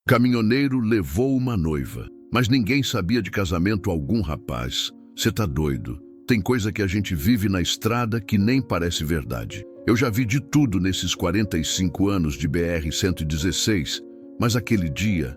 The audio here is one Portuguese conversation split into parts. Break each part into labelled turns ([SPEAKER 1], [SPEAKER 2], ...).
[SPEAKER 1] Caminhoneiro levou uma noiva, mas ninguém sabia de casamento algum, rapaz. Cê tá doido. Tem coisa que a gente vive na estrada que nem parece verdade. Eu já vi de tudo nesses 45 anos de BR-116, mas aquele dia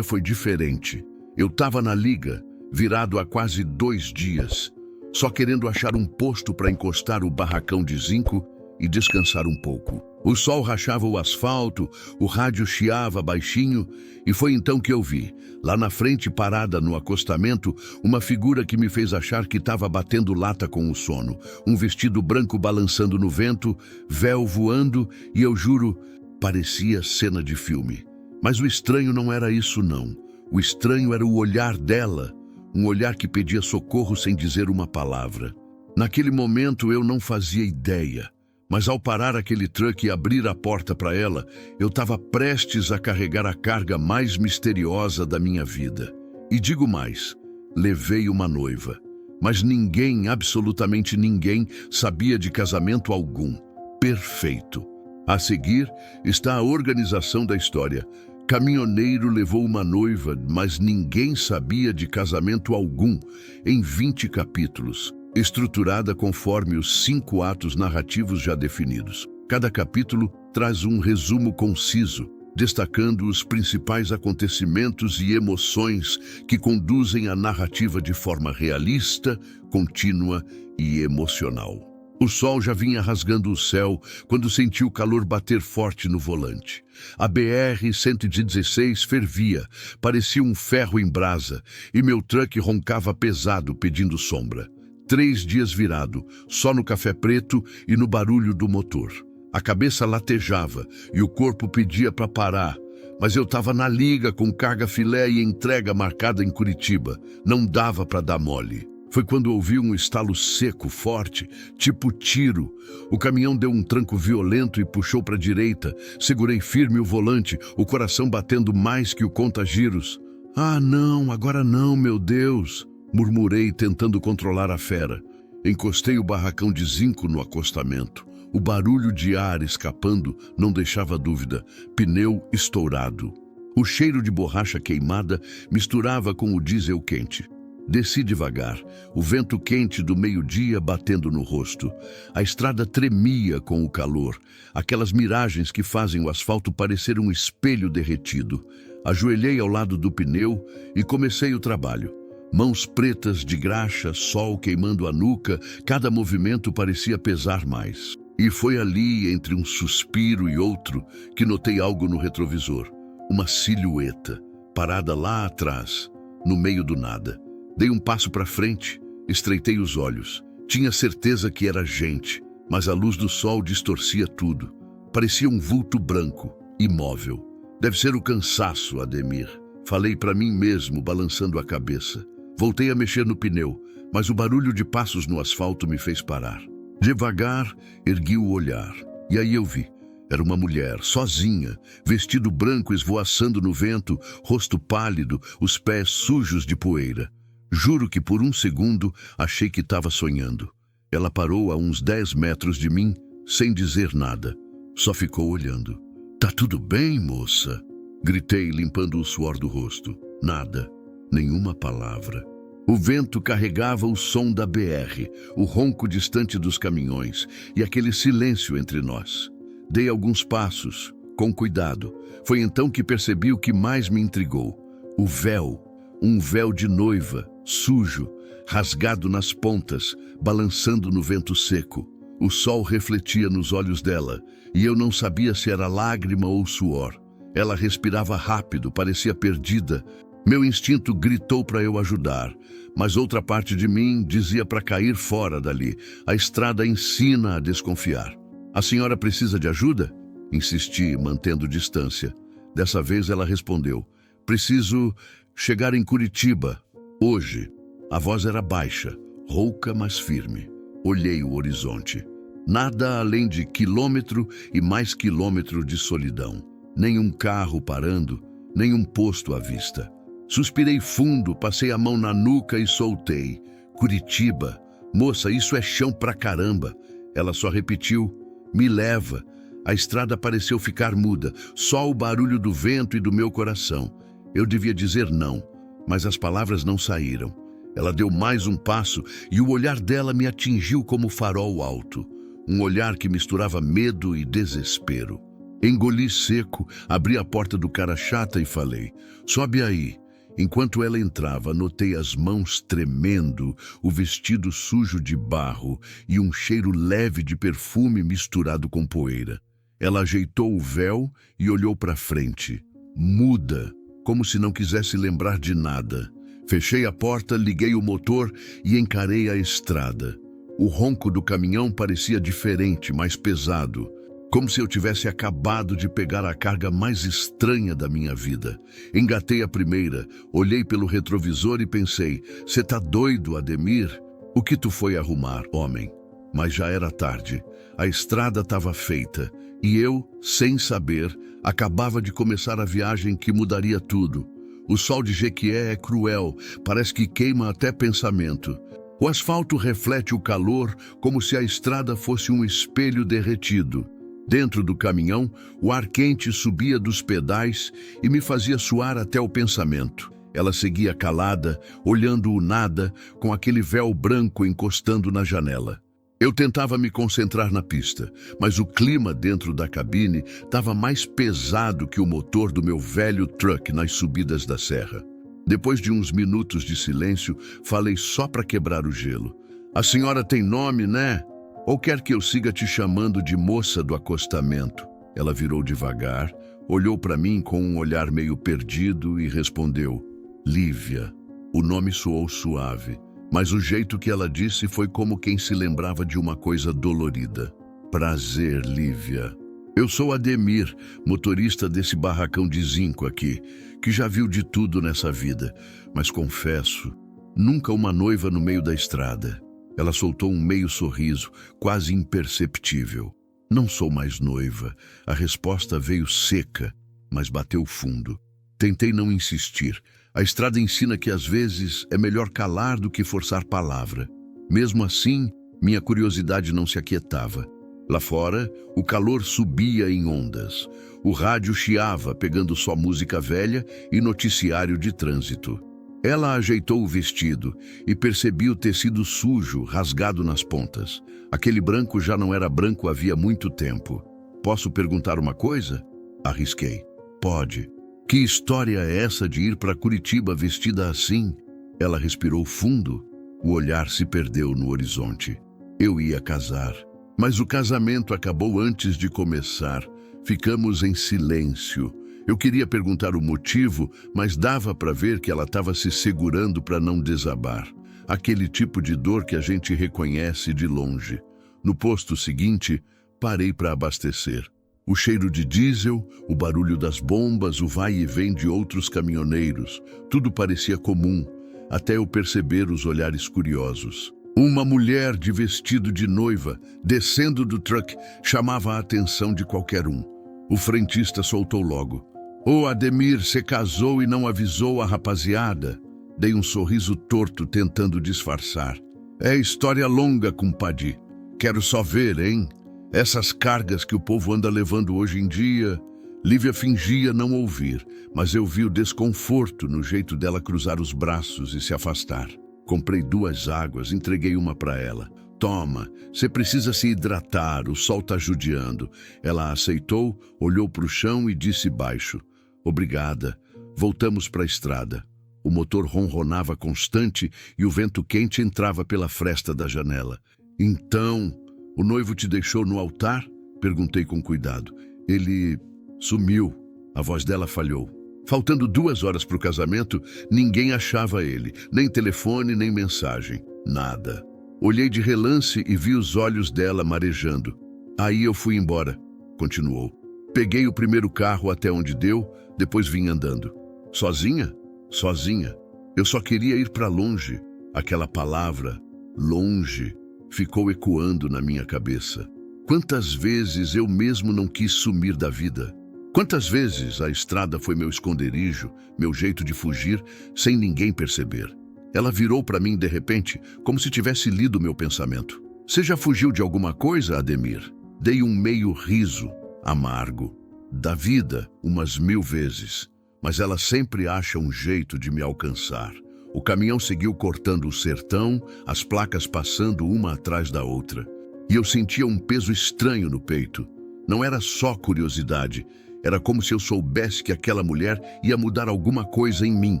[SPEAKER 1] foi diferente. Eu tava na liga, virado há quase 2 dias, só querendo achar um posto para encostar o barracão de zinco e descansar um pouco. O sol rachava o asfalto, o rádio chiava baixinho, e foi então que eu vi, lá na frente, parada no acostamento, uma figura que me fez achar que estava batendo lata com o sono. Um vestido branco balançando no vento, véu voando, e eu juro, parecia cena de filme. Mas o estranho não era isso, não. O estranho era o olhar dela, um olhar que pedia socorro sem dizer uma palavra. Naquele momento eu não fazia ideia. Mas ao parar aquele truck e abrir a porta para ela, eu estava prestes a carregar a carga mais misteriosa da minha vida. E digo mais, levei uma noiva. Mas ninguém, absolutamente ninguém, sabia de casamento algum. Perfeito. A seguir está a organização da história. Caminhoneiro levou uma noiva, mas ninguém sabia de casamento algum, em 20 capítulos. Estruturada conforme os 5 atos narrativos já definidos. Cada capítulo traz um resumo conciso, destacando os principais acontecimentos e emoções que conduzem a narrativa de forma realista, contínua e emocional. O sol já vinha rasgando o céu quando senti o calor bater forte no volante. A BR-116 fervia, parecia um ferro em brasa, e meu truck roncava pesado pedindo sombra. 3 dias virado, só no café preto e no barulho do motor. A cabeça latejava e o corpo pedia para parar, mas eu estava na liga com carga filé e entrega marcada em Curitiba. Não dava para dar mole. Foi quando ouvi um estalo seco, forte, tipo tiro. O caminhão deu um tranco violento e puxou para a direita. Segurei firme o volante, o coração batendo mais que o conta-giros. Ah, não, agora não, meu Deus! Murmurei, tentando controlar a fera. Encostei o barracão de zinco no acostamento. O barulho de ar escapando não deixava dúvida. Pneu estourado. O cheiro de borracha queimada misturava com o diesel quente. Desci devagar, o vento quente do meio-dia batendo no rosto. A estrada tremia com o calor, aquelas miragens que fazem o asfalto parecer um espelho derretido. Ajoelhei ao lado do pneu e comecei o trabalho. Mãos pretas de graxa, sol queimando a nuca, cada movimento parecia pesar mais. E foi ali, entre um suspiro e outro, que notei algo no retrovisor. Uma silhueta, parada lá atrás, no meio do nada. Dei um passo para frente, estreitei os olhos. Tinha certeza que era gente, mas a luz do sol distorcia tudo. Parecia um vulto branco, imóvel. Deve ser o cansaço, Ademir. Falei para mim mesmo, balançando a cabeça. Voltei a mexer no pneu, mas o barulho de passos no asfalto me fez parar. Devagar, ergui o olhar. E aí eu vi. Era uma mulher, sozinha, vestido branco esvoaçando no vento, rosto pálido, os pés sujos de poeira. Juro que por um segundo achei que estava sonhando. Ela parou a uns 10 metros de mim, sem dizer nada. Só ficou olhando. Tá tudo bem, moça? Gritei, limpando o suor do rosto. Nada. Nenhuma palavra. O vento carregava o som da BR, o ronco distante dos caminhões e aquele silêncio entre nós. Dei alguns passos, com cuidado. Foi então que percebi o que mais me intrigou. O véu. Um véu de noiva, sujo, rasgado nas pontas, balançando no vento seco. O sol refletia nos olhos dela e eu não sabia se era lágrima ou suor. Ela respirava rápido, parecia perdida. Meu instinto gritou para eu ajudar, mas outra parte de mim dizia para cair fora dali. A estrada ensina a desconfiar. A senhora precisa de ajuda? Insisti, mantendo distância. Dessa vez ela respondeu. Preciso chegar em Curitiba, hoje. A voz era baixa, rouca, mas firme. Olhei o horizonte. Nada além de quilômetro e mais quilômetro de solidão. Nenhum carro parando, nenhum posto à vista. Suspirei fundo, passei a mão na nuca e soltei. Curitiba. Moça, isso é chão pra caramba. Ela só repetiu. Me leva. A estrada pareceu ficar muda, só o barulho do vento e do meu coração. Eu devia dizer não, mas as palavras não saíram. Ela deu mais um passo e o olhar dela me atingiu como farol alto. Um olhar que misturava medo e desespero. Engoli seco, abri a porta do cara chata e falei: sobe aí. Enquanto ela entrava, notei as mãos tremendo, o vestido sujo de barro e um cheiro leve de perfume misturado com poeira. Ela ajeitou o véu e olhou para frente, muda, como se não quisesse lembrar de nada. Fechei a porta, liguei o motor e encarei a estrada. O ronco do caminhão parecia diferente, mais pesado, como se eu tivesse acabado de pegar a carga mais estranha da minha vida. Engatei a primeira, olhei pelo retrovisor e pensei: "Você tá doido, Ademir? O que tu foi arrumar, homem?" Mas já era tarde. A estrada estava feita e eu, sem saber, acabava de começar a viagem que mudaria tudo. O sol de Jequié é cruel, parece que queima até pensamento. O asfalto reflete o calor como se a estrada fosse um espelho derretido. Dentro do caminhão, o ar quente subia dos pedais e me fazia suar até o pensamento. Ela seguia calada, olhando o nada, com aquele véu branco encostando na janela. Eu tentava me concentrar na pista, mas o clima dentro da cabine estava mais pesado que o motor do meu velho truck nas subidas da serra. Depois de uns minutos de silêncio, falei só para quebrar o gelo: "A senhora tem nome, né? Ou quer que eu siga te chamando de moça do acostamento?" Ela virou devagar, olhou para mim com um olhar meio perdido e respondeu: "Lívia." O nome soou suave, mas o jeito que ela disse foi como quem se lembrava de uma coisa dolorida. "Prazer, Lívia. Eu sou Ademir, motorista desse barracão de zinco aqui, que já viu de tudo nessa vida, mas confesso, nunca uma noiva no meio da estrada." Ela soltou um meio sorriso, quase imperceptível. "Não sou mais noiva." A resposta veio seca, mas bateu fundo. Tentei não insistir. A estrada ensina que às vezes é melhor calar do que forçar palavra. Mesmo assim, minha curiosidade não se aquietava. Lá fora, o calor subia em ondas. O rádio chiava, pegando só música velha e noticiário de trânsito. Ela ajeitou o vestido e percebi o tecido sujo, rasgado nas pontas. Aquele branco já não era branco havia muito tempo. "Posso perguntar uma coisa?" Arrisquei. "Pode." "Que história é essa de ir para Curitiba vestida assim?" Ela respirou fundo. O olhar se perdeu no horizonte. Eu ia casar, mas o casamento acabou antes de começar. Ficamos em silêncio. Eu queria perguntar o motivo, mas dava para ver que ela estava se segurando para não desabar. Aquele tipo de dor que a gente reconhece de longe. No posto seguinte, parei para abastecer. O cheiro de diesel, o barulho das bombas, o vai e vem de outros caminhoneiros. Tudo parecia comum, até eu perceber os olhares curiosos. Uma mulher de vestido de noiva, descendo do truck, chamava a atenção de qualquer um. O frentista soltou logo: "Ô Ademir, você casou e não avisou a rapaziada?" Dei um sorriso torto tentando disfarçar. "É história longa, compadre. Quero só ver, hein? Essas cargas que o povo anda levando hoje em dia." Lívia fingia não ouvir, mas eu vi o desconforto no jeito dela cruzar os braços e se afastar. Comprei 2 águas, entreguei uma para ela. "Toma, você precisa se hidratar, o sol tá judiando." Ela aceitou, olhou para o chão e disse baixo: "Obrigada." Voltamos para a estrada. O motor ronronava constante e o vento quente entrava pela fresta da janela. "Então, o noivo te deixou no altar?" Perguntei com cuidado. "Ele sumiu." A voz dela falhou. Faltando 2 horas para o casamento, ninguém achava ele, nem telefone, nem mensagem. Nada. Olhei de relance e vi os olhos dela marejando. "Aí eu fui embora", continuou. "Peguei o primeiro carro até onde deu, depois vim andando." "Sozinha?" "Sozinha. Eu só queria ir para longe." Aquela palavra, longe, ficou ecoando na minha cabeça. Quantas vezes eu mesmo não quis sumir da vida? Quantas vezes a estrada foi meu esconderijo, meu jeito de fugir, sem ninguém perceber? Ela virou para mim de repente, como se tivesse lido meu pensamento. "Você já fugiu de alguma coisa, Ademir?" Dei um meio riso. amargo, da vida umas 1000 vezes, mas ela sempre acha um jeito de me alcançar. O caminhão seguiu cortando o sertão, as placas passando uma atrás da outra, e eu sentia um peso estranho no peito. Não era só curiosidade, era como se eu soubesse que aquela mulher ia mudar alguma coisa em mim,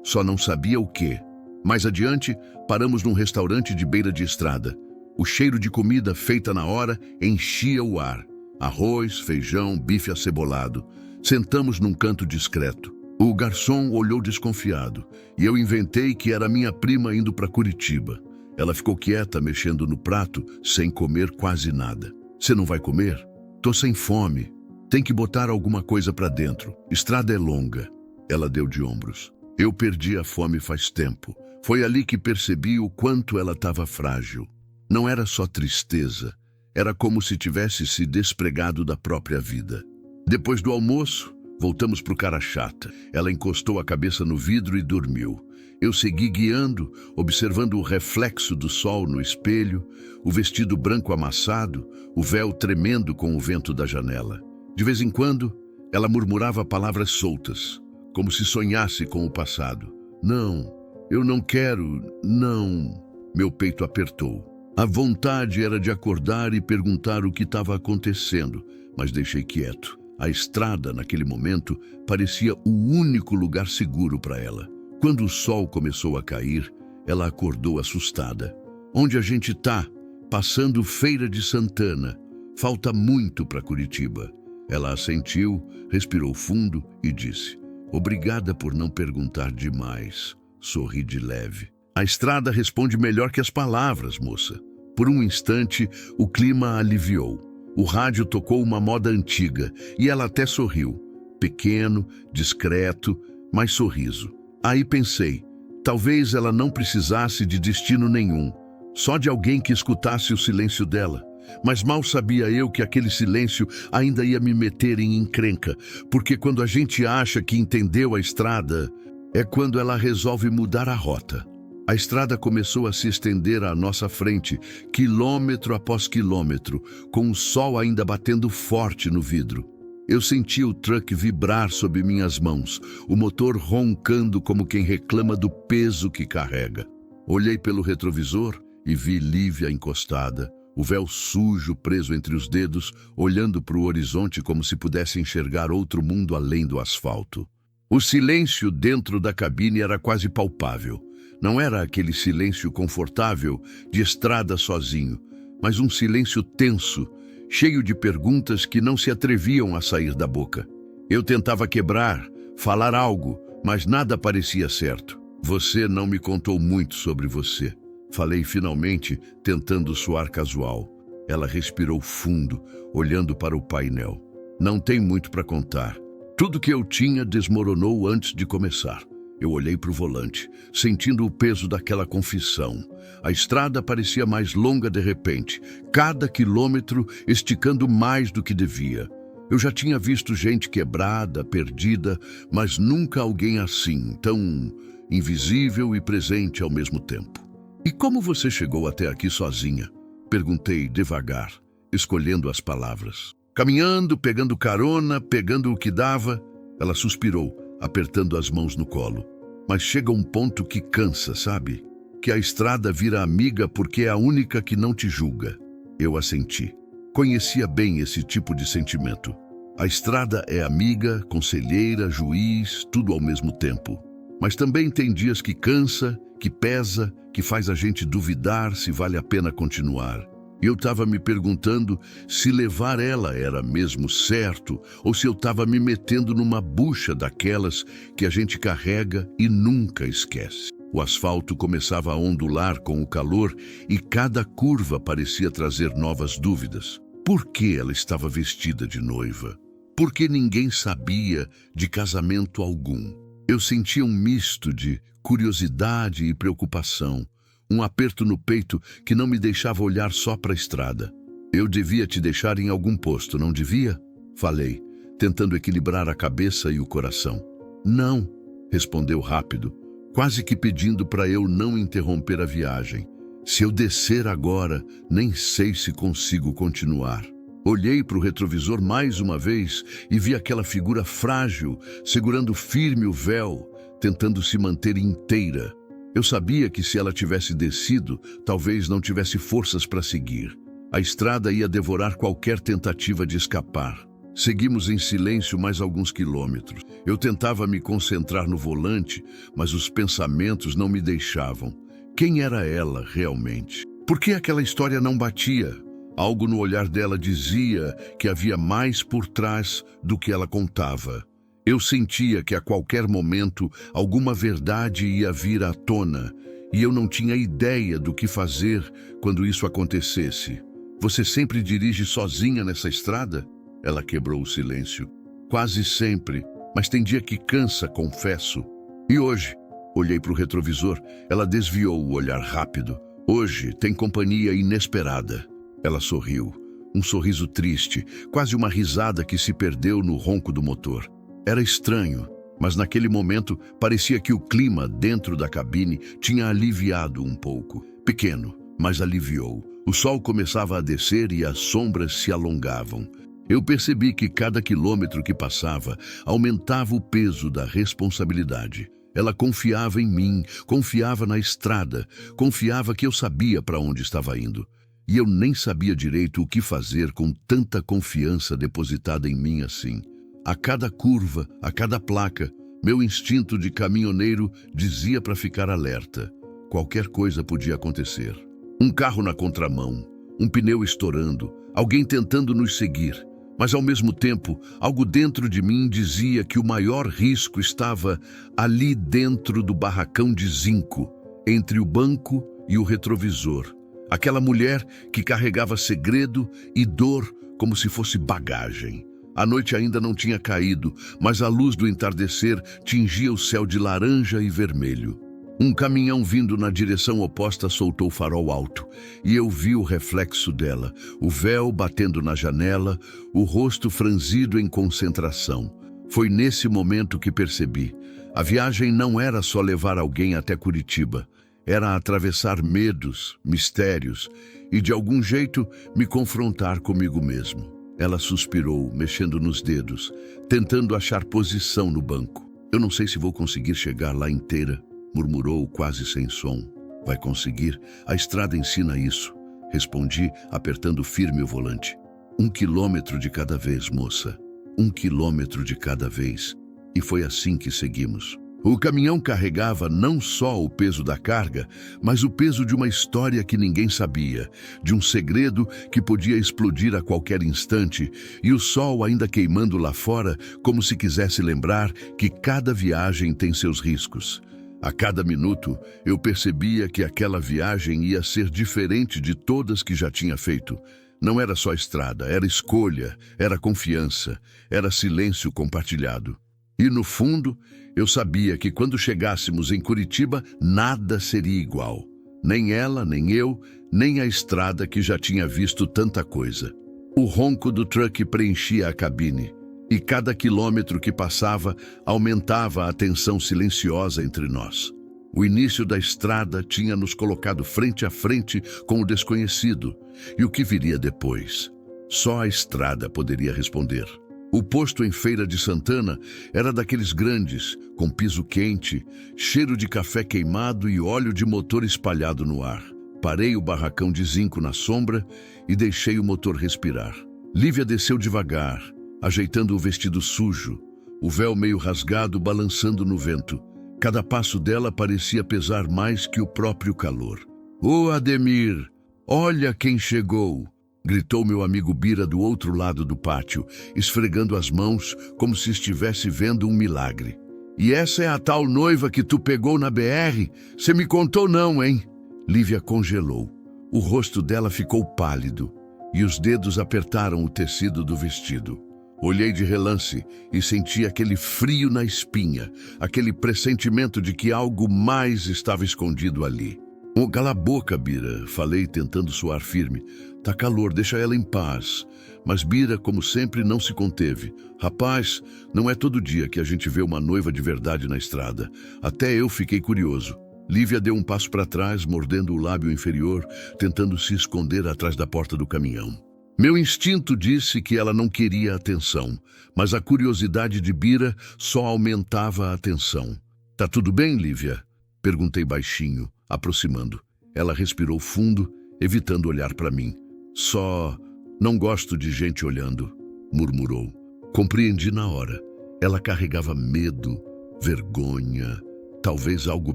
[SPEAKER 1] só não sabia o quê. Mais adiante, paramos num restaurante de beira de estrada. O cheiro de comida feita na hora enchia o ar. Arroz, feijão, bife acebolado. Sentamos num canto discreto. O garçom olhou desconfiado e eu inventei que era minha prima indo para Curitiba. Ela ficou quieta, mexendo no prato, sem comer quase nada. Você não vai comer? Tô sem fome. Tem que botar alguma coisa para dentro. Estrada é longa. Ela deu de ombros. Eu perdi a fome faz tempo. Foi ali que percebi o quanto ela estava frágil. Não era só tristeza. Era como se tivesse se despregado da própria vida. Depois do almoço, voltamos para o cara chata. Ela encostou a cabeça no vidro e dormiu. Eu segui guiando, observando o reflexo do sol no espelho, o vestido branco amassado, o véu tremendo com o vento da janela. De vez em quando, ela murmurava palavras soltas, como se sonhasse com o passado. Não, eu não quero, não. Meu peito apertou. A vontade era de acordar e perguntar o que estava acontecendo, mas deixei quieto. A estrada, naquele momento, parecia o único lugar seguro para ela. Quando o sol começou a cair, ela acordou assustada. Onde a gente tá? Passando Feira de Santana. Falta muito para Curitiba. Ela assentiu, respirou fundo e disse: obrigada por não perguntar demais. Sorri de leve. A estrada responde melhor que as palavras, moça. Por um instante, o clima aliviou. O rádio tocou uma moda antiga e ela até sorriu. Pequeno, discreto, mas sorriso. Aí pensei, talvez ela não precisasse de destino nenhum, só de alguém que escutasse o silêncio dela. Mas mal sabia eu que aquele silêncio ainda ia me meter em encrenca, porque quando a gente acha que entendeu a estrada, é quando ela resolve mudar a rota. A estrada começou a se estender à nossa frente, quilômetro após quilômetro, com o sol ainda batendo forte no vidro. Eu senti o truck vibrar sob minhas mãos, o motor roncando como quem reclama do peso que carrega. Olhei pelo retrovisor e vi Lívia encostada, o véu sujo preso entre os dedos, olhando para o horizonte como se pudesse enxergar outro mundo além do asfalto. O silêncio dentro da cabine era quase palpável. Não era aquele silêncio confortável de estrada sozinho, mas um silêncio tenso, cheio de perguntas que não se atreviam a sair da boca. Eu tentava quebrar, falar algo, mas nada parecia certo. Você não me contou muito sobre você. Falei finalmente, tentando soar casual. Ela respirou fundo, olhando para o painel. Não tem muito para contar. Tudo que eu tinha desmoronou antes de começar. Eu olhei para o volante, sentindo o peso daquela confissão. A estrada parecia mais longa de repente, cada quilômetro esticando mais do que devia. Eu já tinha visto gente quebrada, perdida, mas nunca alguém assim, tão invisível e presente ao mesmo tempo. E como você chegou até aqui sozinha? Perguntei devagar, escolhendo as palavras. Caminhando, pegando carona, pegando o que dava. Ela suspirou, apertando as mãos no colo. Mas chega um ponto que cansa, sabe? Que a estrada vira amiga porque é a única que não te julga. Eu assenti. Conhecia bem esse tipo de sentimento. A estrada é amiga, conselheira, juiz, tudo ao mesmo tempo. Mas também tem dias que cansa, que pesa, que faz a gente duvidar se vale a pena continuar. Eu estava me perguntando se levar ela era mesmo certo ou se eu estava me metendo numa bucha daquelas que a gente carrega e nunca esquece. O asfalto começava a ondular com o calor e cada curva parecia trazer novas dúvidas. Por que ela estava vestida de noiva? Por que ninguém sabia de casamento algum? Eu sentia um misto de curiosidade e preocupação. Um aperto no peito que não me deixava olhar só para a estrada. Eu devia te deixar em algum posto, não devia? Falei, tentando equilibrar a cabeça e o coração. Não, respondeu rápido, quase que pedindo para eu não interromper a viagem. Se eu descer agora, nem sei se consigo continuar. Olhei para o retrovisor mais uma vez e vi aquela figura frágil, segurando firme o véu, tentando se manter inteira. Eu sabia que se ela tivesse descido, talvez não tivesse forças para seguir. A estrada ia devorar qualquer tentativa de escapar. Seguimos em silêncio mais alguns quilômetros. Eu tentava me concentrar no volante, mas os pensamentos não me deixavam. Quem era ela realmente? Por que aquela história não batia? Algo no olhar dela dizia que havia mais por trás do que ela contava. Eu sentia que a qualquer momento alguma verdade ia vir à tona e eu não tinha ideia do que fazer quando isso acontecesse. Você sempre dirige sozinha nessa estrada? Ela quebrou o silêncio. Quase sempre, mas tem dia que cansa, confesso. E hoje? Olhei para o retrovisor. Ela desviou o olhar rápido. Hoje tem companhia inesperada. Ela sorriu. Um sorriso triste, quase uma risada que se perdeu no ronco do motor. Era estranho, mas naquele momento parecia que o clima dentro da cabine tinha aliviado um pouco. Pequeno, mas aliviou. O sol começava a descer e as sombras se alongavam. Eu percebi que cada quilômetro que passava aumentava o peso da responsabilidade. Ela confiava em mim, confiava na estrada, confiava que eu sabia para onde estava indo. E eu nem sabia direito o que fazer com tanta confiança depositada em mim assim. A cada curva, a cada placa, meu instinto de caminhoneiro dizia para ficar alerta. Qualquer coisa podia acontecer. Um carro na contramão, um pneu estourando, alguém tentando nos seguir. Mas ao mesmo tempo, algo dentro de mim dizia que o maior risco estava ali dentro do barracão de zinco, entre o banco e o retrovisor. Aquela mulher que carregava segredo e dor como se fosse bagagem. A noite ainda não tinha caído, mas a luz do entardecer tingia o céu de laranja e vermelho. Um caminhão vindo na direção oposta soltou o farol alto, e eu vi o reflexo dela, o véu batendo na janela, o rosto franzido em concentração. Foi nesse momento que percebi. A viagem não era só levar alguém até Curitiba. Era atravessar medos, mistérios e, de algum jeito, me confrontar comigo mesmo. Ela suspirou, mexendo nos dedos, tentando achar posição no banco. Eu não sei se vou conseguir chegar lá inteira, murmurou quase sem som. Vai conseguir? A estrada ensina isso, respondi, apertando firme o volante. 1 quilômetro de cada vez, moça. 1 quilômetro de cada vez. E foi assim que seguimos. O caminhão carregava não só o peso da carga, mas o peso de uma história que ninguém sabia, de um segredo que podia explodir a qualquer instante, e o sol ainda queimando lá fora, como se quisesse lembrar que cada viagem tem seus riscos. A cada minuto, eu percebia que aquela viagem ia ser diferente de todas que já tinha feito. Não era só estrada, era escolha, era confiança, era silêncio compartilhado. E no fundo, eu sabia que quando chegássemos em Curitiba, nada seria igual. Nem ela, nem eu, nem a estrada que já tinha visto tanta coisa. O ronco do truck preenchia a cabine, e cada quilômetro que passava aumentava a tensão silenciosa entre nós. O início da estrada tinha nos colocado frente a frente com o desconhecido, e o que viria depois? Só a estrada poderia responder. O posto em Feira de Santana era daqueles grandes, com piso quente, cheiro de café queimado e óleo de motor espalhado no ar. Parei o barracão de zinco na sombra e deixei o motor respirar. Lívia desceu devagar, ajeitando o vestido sujo, o véu meio rasgado balançando no vento. Cada passo dela parecia pesar mais que o próprio calor. «Ô Ademir, olha quem chegou!» gritou meu amigo Bira do outro lado do pátio, esfregando as mãos como se estivesse vendo um milagre. «E essa é a tal noiva que tu pegou na BR? Você me contou não, hein?» Lívia congelou. O rosto dela ficou pálido e os dedos apertaram o tecido do vestido. Olhei de relance e senti aquele frio na espinha, aquele pressentimento de que algo mais estava escondido ali. «Oh, cala a boca, Bira», falei tentando soar firme. «Tá calor, deixa ela em paz». Mas Bira, como sempre, não se conteve. «Rapaz, não é todo dia que a gente vê uma noiva de verdade na estrada. Até eu fiquei curioso». Lívia deu um passo para trás, mordendo o lábio inferior, tentando se esconder atrás da porta do caminhão. Meu instinto disse que ela não queria atenção, mas a curiosidade de Bira só aumentava a tensão. Tá tudo bem, Lívia? Perguntei baixinho, aproximando. Ela respirou fundo, evitando olhar para mim. Só não gosto de gente olhando, murmurou. Compreendi na hora. Ela carregava medo, vergonha, talvez algo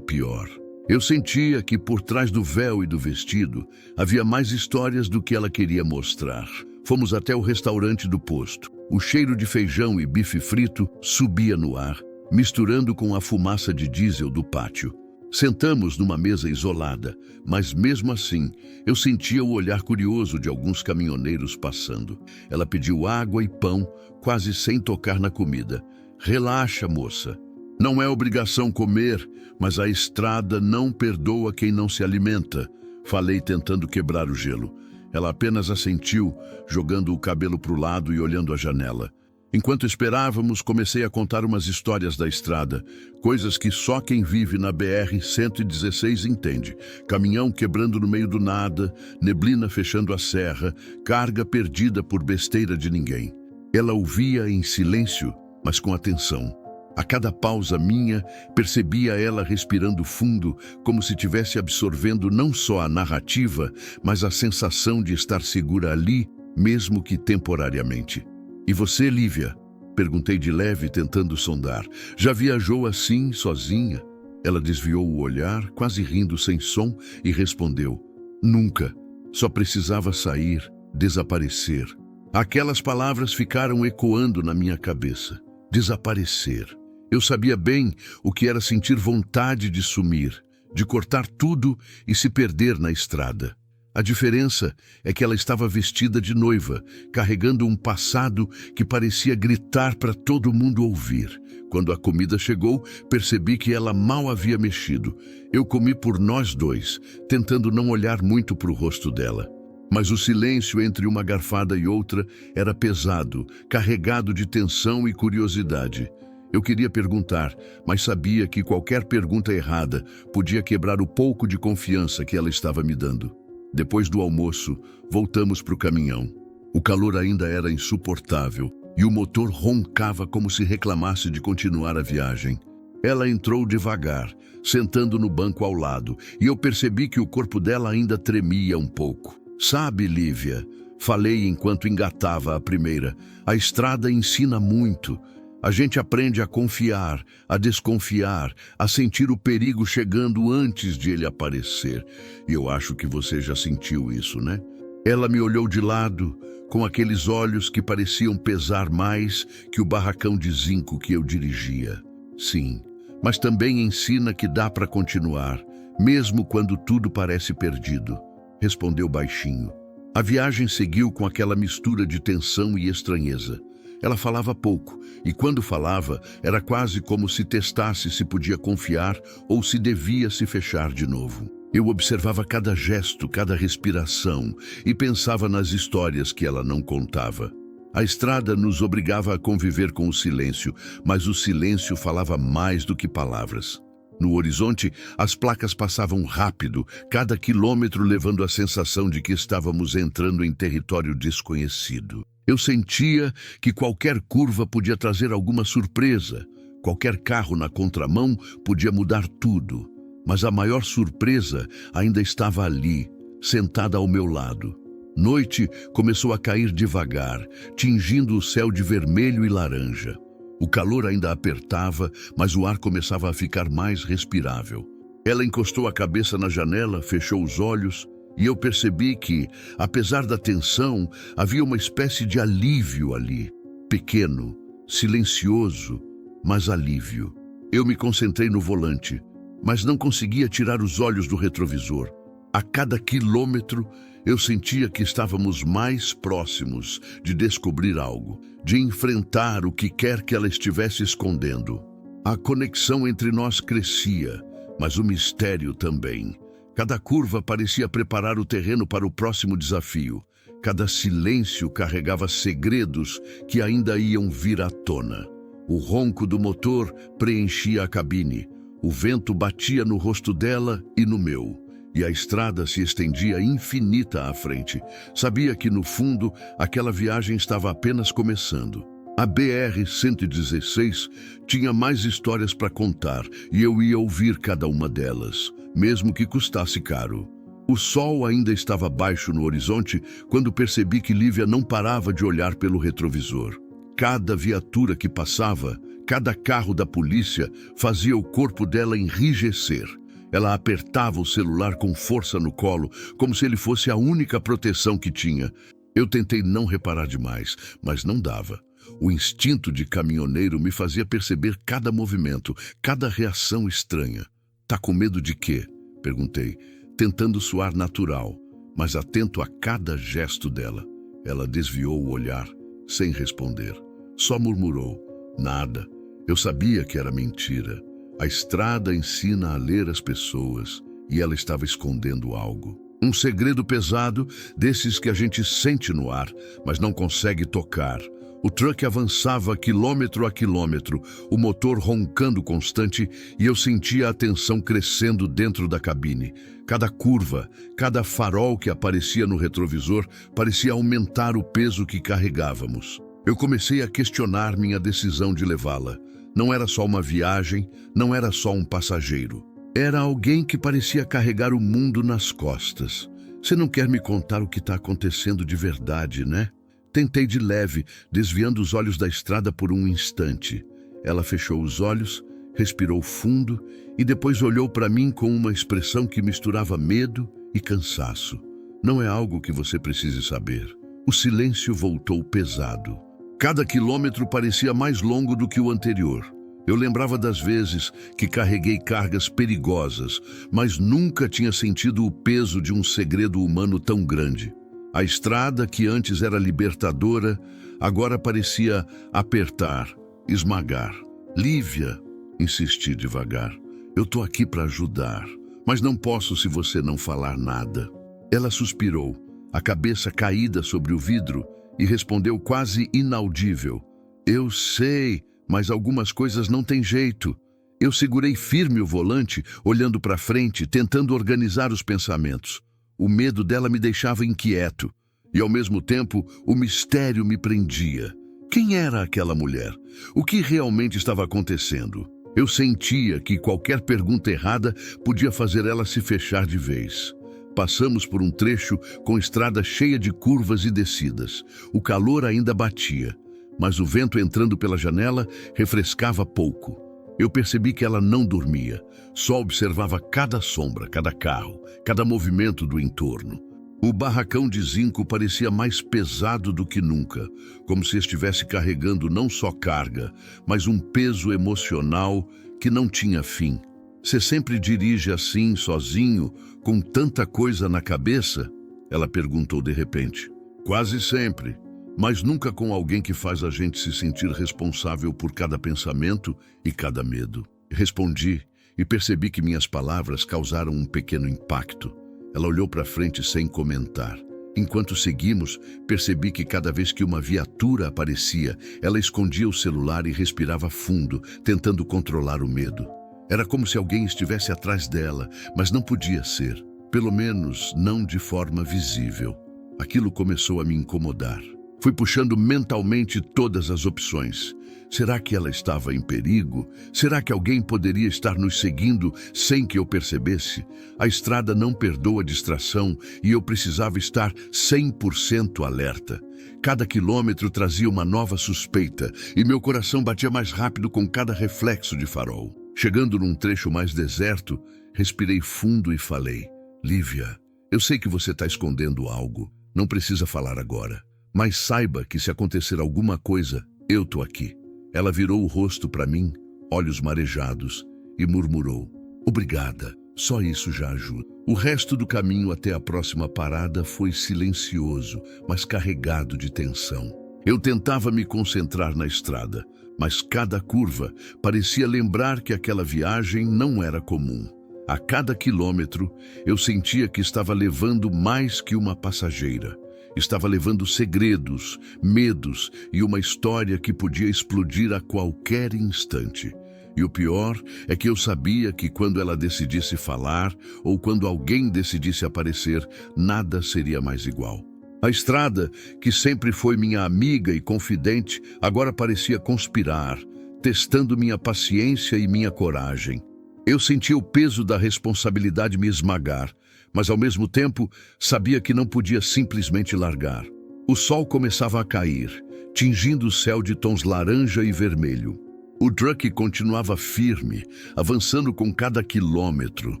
[SPEAKER 1] pior. Eu sentia que por trás do véu e do vestido havia mais histórias do que ela queria mostrar. Fomos até o restaurante do posto. O cheiro de feijão e bife frito subia no ar, misturando com a fumaça de diesel do pátio. Sentamos numa mesa isolada, mas mesmo assim eu sentia o olhar curioso de alguns caminhoneiros passando. Ela pediu água e pão, quase sem tocar na comida. Relaxa, moça. Não é obrigação comer, mas a estrada não perdoa quem não se alimenta. Falei tentando quebrar o gelo. Ela apenas assentiu, jogando o cabelo para o lado e olhando a janela. Enquanto esperávamos, comecei a contar umas histórias da estrada, coisas que só quem vive na BR-116 entende. Caminhão quebrando no meio do nada, neblina fechando a serra, carga perdida por besteira de ninguém. Ela ouvia em silêncio, mas com atenção. A cada pausa minha, percebia ela respirando fundo, como se estivesse absorvendo não só a narrativa, mas a sensação de estar segura ali, mesmo que temporariamente. E você, Lívia? Perguntei de leve, tentando sondar. Já viajou assim, sozinha? Ela desviou o olhar, quase rindo sem som, e respondeu: nunca. Só precisava sair, desaparecer. Aquelas palavras ficaram ecoando na minha cabeça. Desaparecer. Eu sabia bem o que era sentir vontade de sumir, de cortar tudo e se perder na estrada. A diferença é que ela estava vestida de noiva, carregando um passado que parecia gritar para todo mundo ouvir. Quando a comida chegou, percebi que ela mal havia mexido. Eu comi por nós dois, tentando não olhar muito para o rosto dela. Mas o silêncio entre uma garfada e outra era pesado, carregado de tensão e curiosidade. Eu queria perguntar, mas sabia que qualquer pergunta errada podia quebrar o pouco de confiança que ela estava me dando. Depois do almoço, voltamos para o caminhão. O calor ainda era insuportável e o motor roncava como se reclamasse de continuar a viagem. Ela entrou devagar, sentando no banco ao lado, e eu percebi que o corpo dela ainda tremia um pouco. Sabe, Lívia, falei enquanto engatava a primeira, a estrada ensina muito. A gente aprende a confiar, a desconfiar, a sentir o perigo chegando antes de ele aparecer. E eu acho que você já sentiu isso, né? Ela me olhou de lado, com aqueles olhos que pareciam pesar mais que o barracão de zinco que eu dirigia. Sim, mas também ensina que dá para continuar, mesmo quando tudo parece perdido, respondeu baixinho. A viagem seguiu com aquela mistura de tensão e estranheza. Ela falava pouco, e quando falava, era quase como se testasse se podia confiar ou se devia se fechar de novo. Eu observava cada gesto, cada respiração, e pensava nas histórias que ela não contava. A estrada nos obrigava a conviver com o silêncio, mas o silêncio falava mais do que palavras. No horizonte, as placas passavam rápido, cada quilômetro levando a sensação de que estávamos entrando em território desconhecido. Eu sentia que qualquer curva podia trazer alguma surpresa, qualquer carro na contramão podia mudar tudo, mas a maior surpresa ainda estava ali, sentada ao meu lado. Noite começou a cair devagar, tingindo o céu de vermelho e laranja. O calor ainda apertava, mas o ar começava a ficar mais respirável. Ela encostou a cabeça na janela, fechou os olhos, e eu percebi que, apesar da tensão, havia uma espécie de alívio ali. Pequeno, silencioso, mas alívio. Eu me concentrei no volante, mas não conseguia tirar os olhos do retrovisor. A cada quilômetro, eu sentia que estávamos mais próximos de descobrir algo, de enfrentar o que quer que ela estivesse escondendo. A conexão entre nós crescia, mas o mistério também. Cada curva parecia preparar o terreno para o próximo desafio. Cada silêncio carregava segredos que ainda iam vir à tona. O ronco do motor preenchia a cabine. O vento batia no rosto dela e no meu. e a estrada se estendia infinita à frente. Sabia que, no fundo, aquela viagem estava apenas começando. A BR-116 tinha mais histórias para contar e eu ia ouvir cada uma delas, mesmo que custasse caro. O sol ainda estava baixo no horizonte quando percebi que Lívia não parava de olhar pelo retrovisor. Cada viatura que passava, cada carro da polícia, fazia o corpo dela enrijecer. Ela apertava o celular com força no colo, como se ele fosse a única proteção que tinha. Eu tentei não reparar demais, mas não dava. O instinto de caminhoneiro me fazia perceber cada movimento, cada reação estranha. "Tá com medo de quê?" perguntei, tentando soar natural, mas atento a cada gesto dela. Ela desviou o olhar, sem responder. Só murmurou: "Nada." Eu sabia que era mentira. A estrada ensina a ler as pessoas e ela estava escondendo algo. Um segredo pesado, desses que a gente sente no ar, mas não consegue tocar. O truck avançava quilômetro a quilômetro, o motor roncando constante, e eu sentia a tensão crescendo dentro da cabine. Cada curva, cada farol que aparecia no retrovisor parecia aumentar o peso que carregávamos. Eu comecei a questionar minha decisão de levá-la. Não era só uma viagem, não era só um passageiro. Era alguém que parecia carregar o mundo nas costas. "Você não quer me contar o que está acontecendo de verdade, né?" Tentei de leve, desviando os olhos da estrada por um instante. Ela fechou os olhos, respirou fundo e depois olhou para mim com uma expressão que misturava medo e cansaço. "Não é algo que você precise saber." O silêncio voltou pesado. Cada quilômetro parecia mais longo do que o anterior. Eu lembrava das vezes que carreguei cargas perigosas, mas nunca tinha sentido o peso de um segredo humano tão grande. A estrada, que antes era libertadora, agora parecia apertar, esmagar. "Lívia", insisti devagar, "eu tô aqui para ajudar, mas não posso se você não falar nada." Ela suspirou, a cabeça caída sobre o vidro, e respondeu quase inaudível: "Eu sei, mas algumas coisas não têm jeito." Eu segurei firme o volante, olhando para frente, tentando organizar os pensamentos. O medo dela me deixava inquieto, e ao mesmo tempo o mistério me prendia. Quem era aquela mulher? O que realmente estava acontecendo? Eu sentia que qualquer pergunta errada podia fazer ela se fechar de vez. Passamos por um trecho com estrada cheia de curvas e descidas. O calor ainda batia, mas o vento entrando pela janela refrescava pouco. Eu percebi que ela não dormia, só observava cada sombra, cada carro, cada movimento do entorno. O barracão de zinco parecia mais pesado do que nunca, como se estivesse carregando não só carga, mas um peso emocional que não tinha fim. "Você sempre dirige assim, sozinho, com tanta coisa na cabeça?" ela perguntou de repente. "Quase sempre, mas nunca com alguém que faz a gente se sentir responsável por cada pensamento e cada medo." Respondi e percebi que minhas palavras causaram um pequeno impacto. Ela olhou para frente sem comentar. Enquanto seguimos, percebi que cada vez que uma viatura aparecia, ela escondia o celular e respirava fundo, tentando controlar o medo. Era como se alguém estivesse atrás dela, mas não podia ser. Pelo menos não de forma visível. Aquilo começou a me incomodar. Fui puxando mentalmente todas as opções. Será que ela estava em perigo? Será que alguém poderia estar nos seguindo sem que eu percebesse? A estrada não perdoa distração e eu precisava estar 100% alerta. Cada quilômetro trazia uma nova suspeita e meu coração batia mais rápido com cada reflexo de farol. Chegando num trecho mais deserto, respirei fundo e falei: "Lívia, eu sei que você está escondendo algo. Não precisa falar agora. Mas saiba que se acontecer alguma coisa, eu tô aqui." Ela virou o rosto para mim, olhos marejados, e murmurou: "Obrigada, só isso já ajuda." O resto do caminho até a próxima parada foi silencioso, mas carregado de tensão. Eu tentava me concentrar na estrada, mas cada curva parecia lembrar que aquela viagem não era comum. A cada quilômetro, eu sentia que estava levando mais que uma passageira. Estava levando segredos, medos e uma história que podia explodir a qualquer instante. E o pior é que eu sabia que quando ela decidisse falar, ou quando alguém decidisse aparecer, nada seria mais igual. A estrada, que sempre foi minha amiga e confidente, agora parecia conspirar, testando minha paciência e minha coragem. Eu sentia o peso da responsabilidade me esmagar, mas ao mesmo tempo sabia que não podia simplesmente largar. O sol começava a cair, tingindo o céu de tons laranja e vermelho. O truck continuava firme, avançando com cada quilômetro,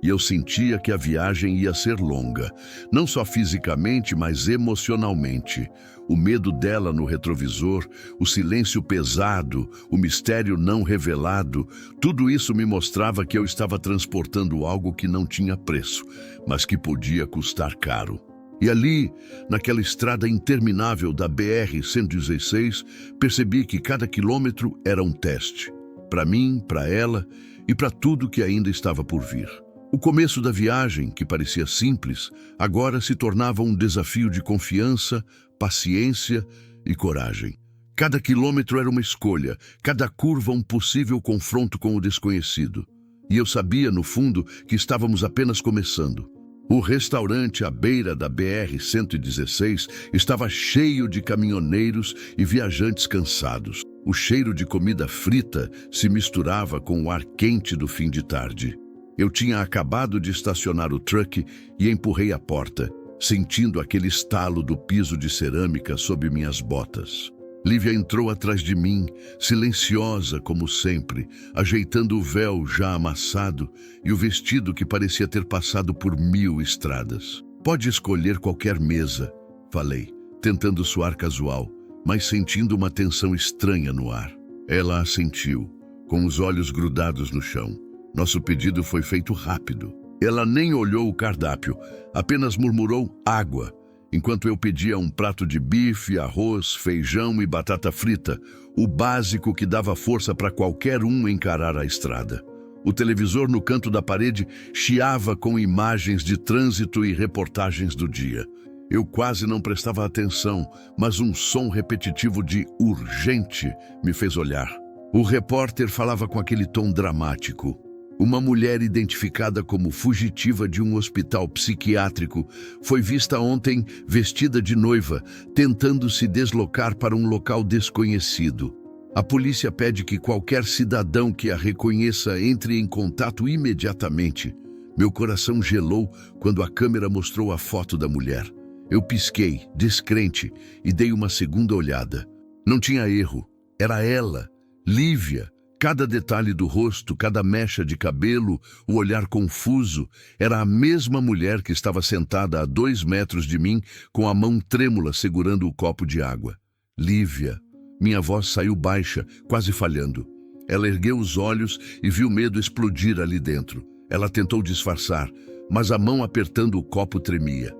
[SPEAKER 1] e eu sentia que a viagem ia ser longa, não só fisicamente, mas emocionalmente. O medo dela no retrovisor, o silêncio pesado, o mistério não revelado, tudo isso me mostrava que eu estava transportando algo que não tinha preço, mas que podia custar caro. E ali, naquela estrada interminável da BR-116, percebi que cada quilômetro era um teste. Para mim, para ela e para tudo que ainda estava por vir. O começo da viagem, que parecia simples, agora se tornava um desafio de confiança, paciência e coragem. Cada quilômetro era uma escolha, cada curva um possível confronto com o desconhecido. E eu sabia, no fundo, que estávamos apenas começando. O restaurante à beira da BR-116 estava cheio de caminhoneiros e viajantes cansados. O cheiro de comida frita se misturava com o ar quente do fim de tarde. Eu tinha acabado de estacionar o truck e empurrei a porta, sentindo aquele estalo do piso de cerâmica sob minhas botas. Lívia entrou atrás de mim, silenciosa como sempre, ajeitando o véu já amassado e o vestido que parecia ter passado por 1000 estradas. Pode escolher qualquer mesa, falei, tentando soar casual, mas sentindo uma tensão estranha no ar. Ela assentiu, com os olhos grudados no chão. Nosso pedido foi feito rápido. Ela nem olhou o cardápio, apenas murmurou água, enquanto eu pedia um prato de bife, arroz, feijão e batata frita, o básico que dava força para qualquer um encarar a estrada. O televisor no canto da parede chiava com imagens de trânsito e reportagens do dia. Eu quase não prestava atenção, mas um som repetitivo de urgente me fez olhar. O repórter falava com aquele tom dramático. Uma mulher identificada como fugitiva de um hospital psiquiátrico foi vista ontem vestida de noiva, tentando se deslocar para um local desconhecido. A polícia pede que qualquer cidadão que a reconheça entre em contato imediatamente. Meu coração gelou quando a câmera mostrou a foto da mulher. Eu pisquei, descrente, e dei uma segunda olhada. Não tinha erro. Era ela, Lívia. Cada detalhe do rosto, cada mecha de cabelo, o olhar confuso, era a mesma mulher que estava sentada a 2 metros de mim, com a mão trêmula segurando o copo de água. Lívia. Minha voz saiu baixa, quase falhando. Ela ergueu os olhos e viu medo explodir ali dentro. Ela tentou disfarçar, mas a mão apertando o copo tremia.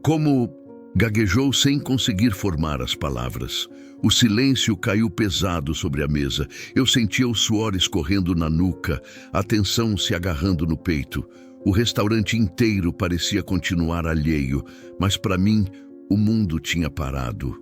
[SPEAKER 1] Como... Gaguejou sem conseguir formar as palavras. O silêncio caiu pesado sobre a mesa. Eu sentia o suor escorrendo na nuca, a tensão se agarrando no peito. O restaurante inteiro parecia continuar alheio, mas para mim, o mundo tinha parado.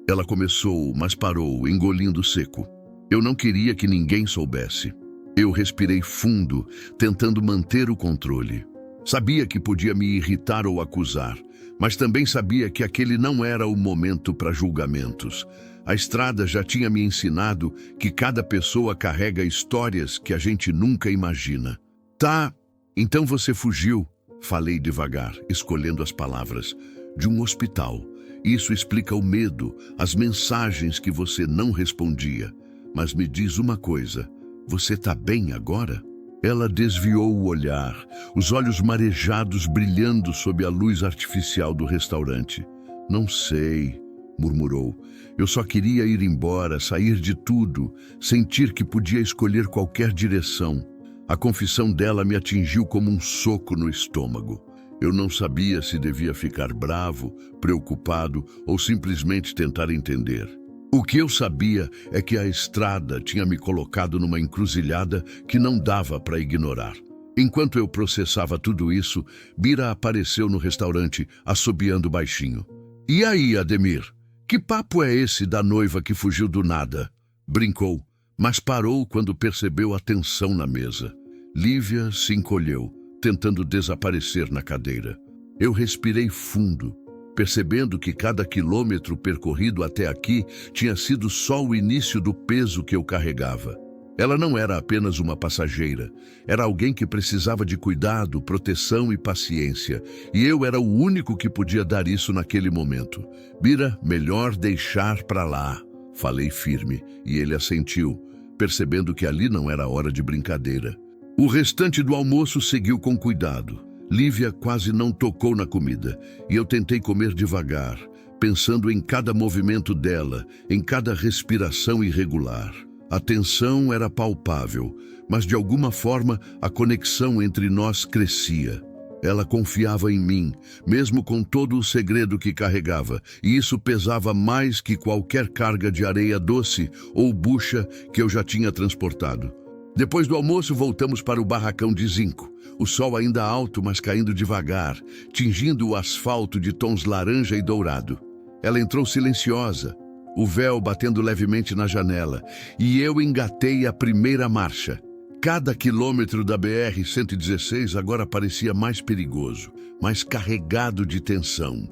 [SPEAKER 1] Ela começou, mas parou, engolindo seco. Eu não queria que ninguém soubesse. Eu respirei fundo, tentando manter o controle. Sabia que podia me irritar ou acusar, mas também sabia que aquele não era o momento para julgamentos. A estrada já tinha me ensinado que cada pessoa carrega histórias que a gente nunca imagina. Tá, então você fugiu, falei devagar, escolhendo as palavras, de um hospital. Isso explica o medo, as mensagens que você não respondia. Mas me diz uma coisa, você tá bem agora? Ela desviou o olhar, os olhos marejados brilhando sob a luz artificial do restaurante. Não sei, murmurou. Eu só queria ir embora, sair de tudo, sentir que podia escolher qualquer direção. A confissão dela me atingiu como um soco no estômago. Eu não sabia se devia ficar bravo, preocupado ou simplesmente tentar entender. O que eu sabia é que a estrada tinha me colocado numa encruzilhada que não dava para ignorar. Enquanto eu processava tudo isso, Bira apareceu no restaurante, assobiando baixinho. E aí, Ademir? Que papo é esse da noiva que fugiu do nada? Brincou, mas parou quando percebeu a tensão na mesa. Lívia se encolheu, tentando desaparecer na cadeira. Eu respirei fundo, percebendo que cada quilômetro percorrido até aqui tinha sido só o início do peso que eu carregava. Ela não era apenas uma passageira, era alguém que precisava de cuidado, proteção e paciência, e eu era o único que podia dar isso naquele momento. Bira, melhor deixar pra lá, falei firme, e ele assentiu, percebendo que ali não era hora de brincadeira. O restante do almoço seguiu com cuidado. Lívia quase não tocou na comida, e eu tentei comer devagar, pensando em cada movimento dela, em cada respiração irregular. A tensão era palpável, mas de alguma forma a conexão entre nós crescia. Ela confiava em mim, mesmo com todo o segredo que carregava, e isso pesava mais que qualquer carga de areia doce ou bucha que eu já tinha transportado. Depois do almoço, voltamos para o barracão de zinco. O sol ainda alto, mas caindo devagar, tingindo o asfalto de tons laranja e dourado. Ela entrou silenciosa, o véu batendo levemente na janela, e eu engatei a primeira marcha. Cada quilômetro da BR-116 agora parecia mais perigoso, mais carregado de tensão.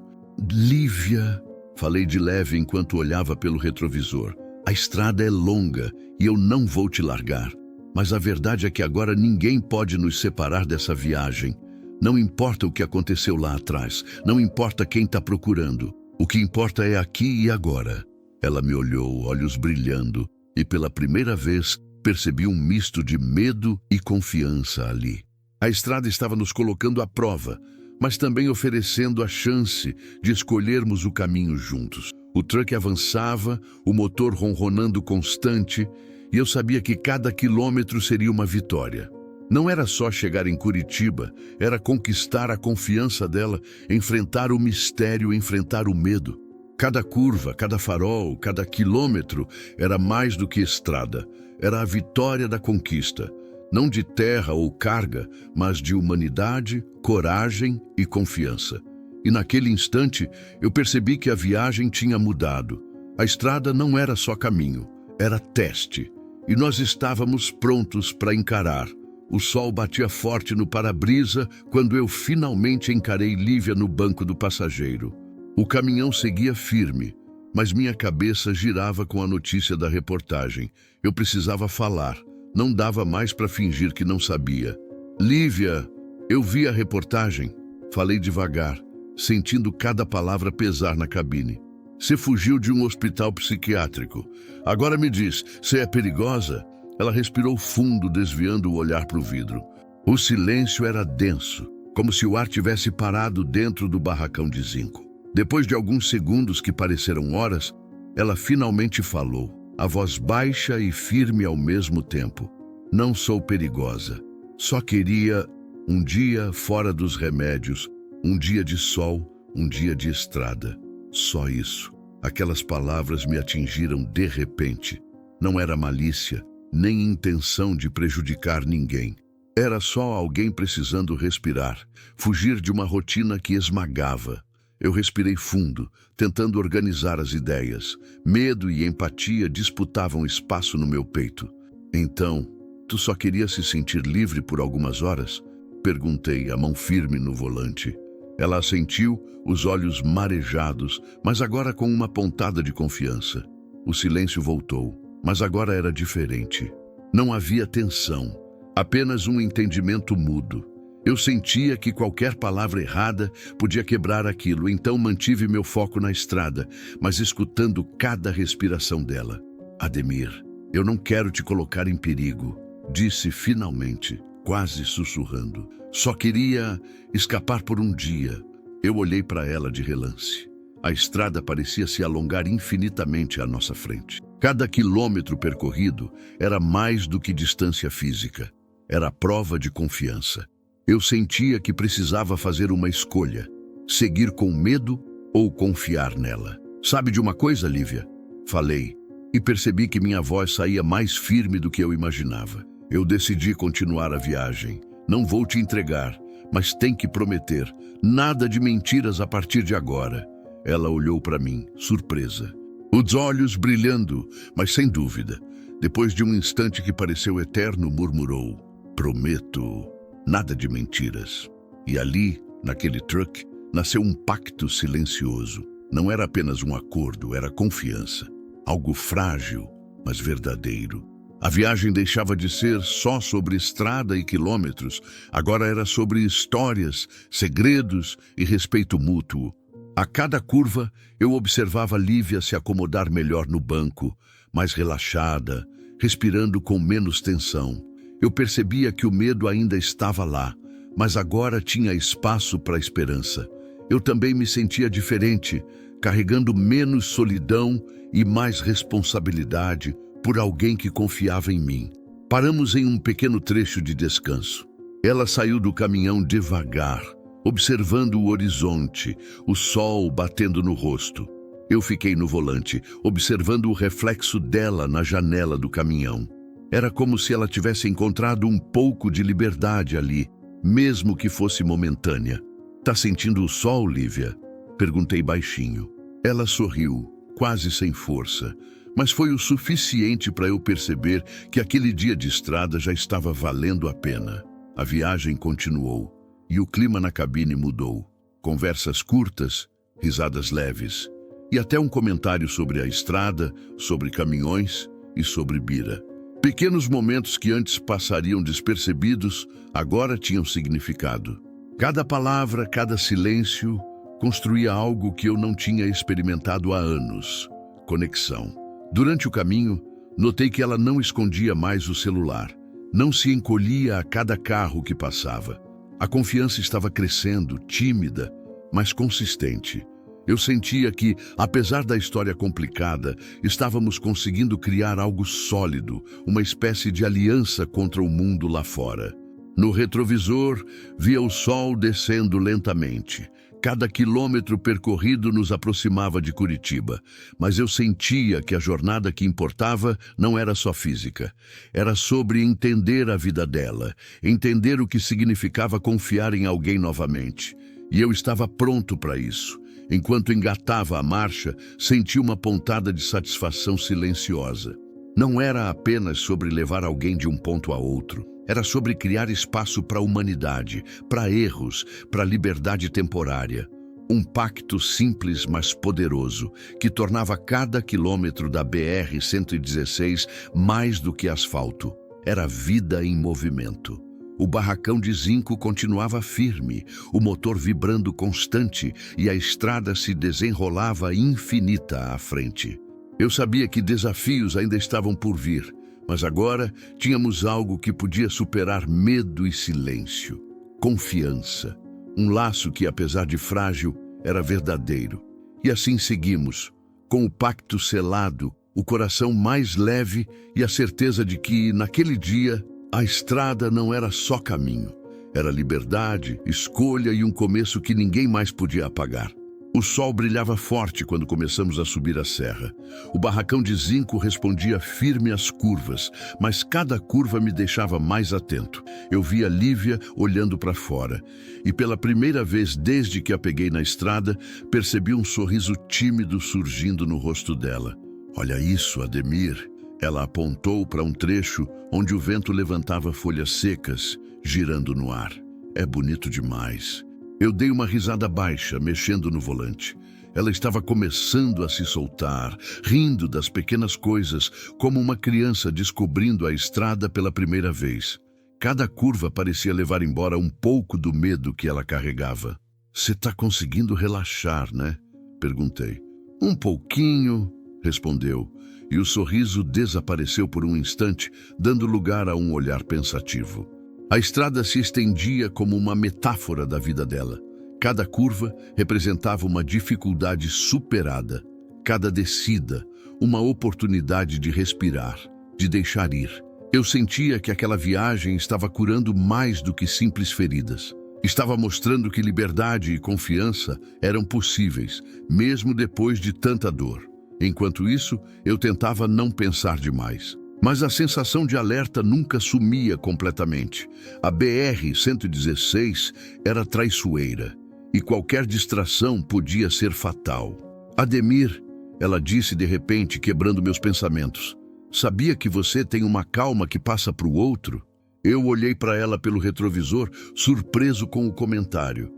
[SPEAKER 1] Lívia, falei de leve enquanto olhava pelo retrovisor. A estrada é longa e eu não vou te largar. Mas a verdade é que agora ninguém pode nos separar dessa viagem. Não importa o que aconteceu lá atrás, não importa quem está procurando. O que importa é aqui e agora. Ela me olhou, olhos brilhando, e pela primeira vez percebi um misto de medo e confiança ali. A estrada estava nos colocando à prova, mas também oferecendo a chance de escolhermos o caminho juntos. O truck avançava, o motor ronronando constante, e eu sabia que cada quilômetro seria uma vitória. Não era só chegar em Curitiba, era conquistar a confiança dela, enfrentar o mistério, enfrentar o medo. Cada curva, cada farol, cada quilômetro era mais do que estrada. Era a vitória da conquista, não de terra ou carga, mas de humanidade, coragem e confiança. E naquele instante, eu percebi que a viagem tinha mudado. A estrada não era só caminho, era teste. E nós estávamos prontos para encarar. O sol batia forte no para-brisa quando eu finalmente encarei Lívia no banco do passageiro. O caminhão seguia firme, mas minha cabeça girava com a notícia da reportagem. Eu precisava falar, não dava mais para fingir que não sabia. Lívia, eu vi a reportagem. Falei devagar, sentindo cada palavra pesar na cabine. Você fugiu de um hospital psiquiátrico. Agora me diz, você é perigosa? Ela respirou fundo, desviando o olhar para o vidro. O silêncio era denso, como se o ar tivesse parado dentro do barracão de zinco. Depois de alguns segundos que pareceram horas, ela finalmente falou, a voz baixa e firme ao mesmo tempo. Não sou perigosa. Só queria um dia fora dos remédios, um dia de sol, um dia de estrada. Só isso. Aquelas palavras me atingiram de repente. Não era malícia, nem intenção de prejudicar ninguém. Era só alguém precisando respirar, fugir de uma rotina que esmagava. Eu respirei fundo, tentando organizar as ideias. Medo e empatia disputavam espaço no meu peito. Então, tu só queria se sentir livre por algumas horas? Perguntei, a mão firme no volante. Ela assentiu, os olhos marejados, mas agora com uma pontada de confiança. O silêncio voltou, mas agora era diferente. Não havia tensão, apenas um entendimento mudo. Eu sentia que qualquer palavra errada podia quebrar aquilo, então mantive meu foco na estrada, mas escutando cada respiração dela. Ademir, eu não quero te colocar em perigo, disse finalmente, quase sussurrando. Só queria escapar por um dia. Eu olhei para ela de relance. A estrada parecia se alongar infinitamente à nossa frente. Cada quilômetro percorrido era mais do que distância física. Era prova de confiança. Eu sentia que precisava fazer uma escolha. Seguir com medo ou confiar nela. Sabe de uma coisa, Lívia? Falei, e percebi que minha voz saía mais firme do que eu imaginava. Eu decidi continuar a viagem. Não vou te entregar, mas tem que prometer. Nada de mentiras a partir de agora. Ela olhou para mim, surpresa. Os olhos brilhando, mas sem dúvida. Depois de um instante que pareceu eterno, murmurou: prometo, nada de mentiras. E ali, naquele truck, nasceu um pacto silencioso. Não era apenas um acordo, era confiança. Algo frágil, mas verdadeiro. A viagem deixava de ser só sobre estrada e quilômetros. Agora era sobre histórias, segredos e respeito mútuo. A cada curva, eu observava Lívia se acomodar melhor no banco, mais relaxada, respirando com menos tensão. Eu percebia que o medo ainda estava lá, mas agora tinha espaço para a esperança. Eu também me sentia diferente, carregando menos solidão e mais responsabilidade por alguém que confiava em mim. Paramos em um pequeno trecho de descanso. Ela saiu do caminhão devagar, observando o horizonte, o sol batendo no rosto. Eu fiquei no volante, observando o reflexo dela na janela do caminhão. Era como se ela tivesse encontrado um pouco de liberdade ali, mesmo que fosse momentânea. "Tá sentindo o sol, Lívia?" Perguntei baixinho. Ela sorriu, quase sem força, mas foi o suficiente para eu perceber que aquele dia de estrada já estava valendo a pena. A viagem continuou, e o clima na cabine mudou. Conversas curtas, risadas leves, e até um comentário sobre a estrada, sobre caminhões e sobre Bira. Pequenos momentos que antes passariam despercebidos, agora tinham significado. Cada palavra, cada silêncio, construía algo que eu não tinha experimentado há anos: conexão. Durante o caminho, notei que ela não escondia mais o celular, não se encolhia a cada carro que passava. A confiança estava crescendo, tímida, mas consistente. Eu sentia que, apesar da história complicada, estávamos conseguindo criar algo sólido, uma espécie de aliança contra o mundo lá fora. No retrovisor, via o sol descendo lentamente. Cada quilômetro percorrido nos aproximava de Curitiba, mas eu sentia que a jornada que importava não era só física. Era sobre entender a vida dela, entender o que significava confiar em alguém novamente. E eu estava pronto para isso. Enquanto engatava a marcha, senti uma pontada de satisfação silenciosa. Não era apenas sobre levar alguém de um ponto a outro. Era sobre criar espaço para a humanidade, para erros, para liberdade temporária. Um pacto simples, mas poderoso, que tornava cada quilômetro da BR-116 mais do que asfalto. Era vida em movimento. O barracão de zinco continuava firme, o motor vibrando constante e a estrada se desenrolava infinita à frente. Eu sabia que desafios ainda estavam por vir, mas agora tínhamos algo que podia superar medo e silêncio. Confiança. Um laço que, apesar de frágil, era verdadeiro. E assim seguimos, com o pacto selado, o coração mais leve e a certeza de que, naquele dia, a estrada não era só caminho. Era liberdade, escolha e um começo que ninguém mais podia apagar. O sol brilhava forte quando começamos a subir a serra. O barracão de zinco respondia firme às curvas, mas cada curva me deixava mais atento. Eu via Lívia olhando para fora, e pela primeira vez desde que a peguei na estrada, percebi um sorriso tímido surgindo no rosto dela. "Olha isso, Ademir." Ela apontou para um trecho onde o vento levantava folhas secas, girando no ar. "É bonito demais." Eu dei uma risada baixa, mexendo no volante. Ela estava começando a se soltar, rindo das pequenas coisas, como uma criança descobrindo a estrada pela primeira vez. Cada curva parecia levar embora um pouco do medo que ela carregava. "Você está conseguindo relaxar, né?" Perguntei. "Um pouquinho", respondeu, e o sorriso desapareceu por um instante, dando lugar a um olhar pensativo. A estrada se estendia como uma metáfora da vida dela. Cada curva representava uma dificuldade superada. Cada descida, uma oportunidade de respirar, de deixar ir. Eu sentia que aquela viagem estava curando mais do que simples feridas. Estava mostrando que liberdade e confiança eram possíveis, mesmo depois de tanta dor. Enquanto isso, eu tentava não pensar demais. Mas a sensação de alerta nunca sumia completamente. A BR-116 era traiçoeira, e qualquer distração podia ser fatal. "Ademir", ela disse de repente, quebrando meus pensamentos, Sabia que você tem uma calma que passa para o outro? Eu olhei para ela pelo retrovisor, surpreso com o comentário.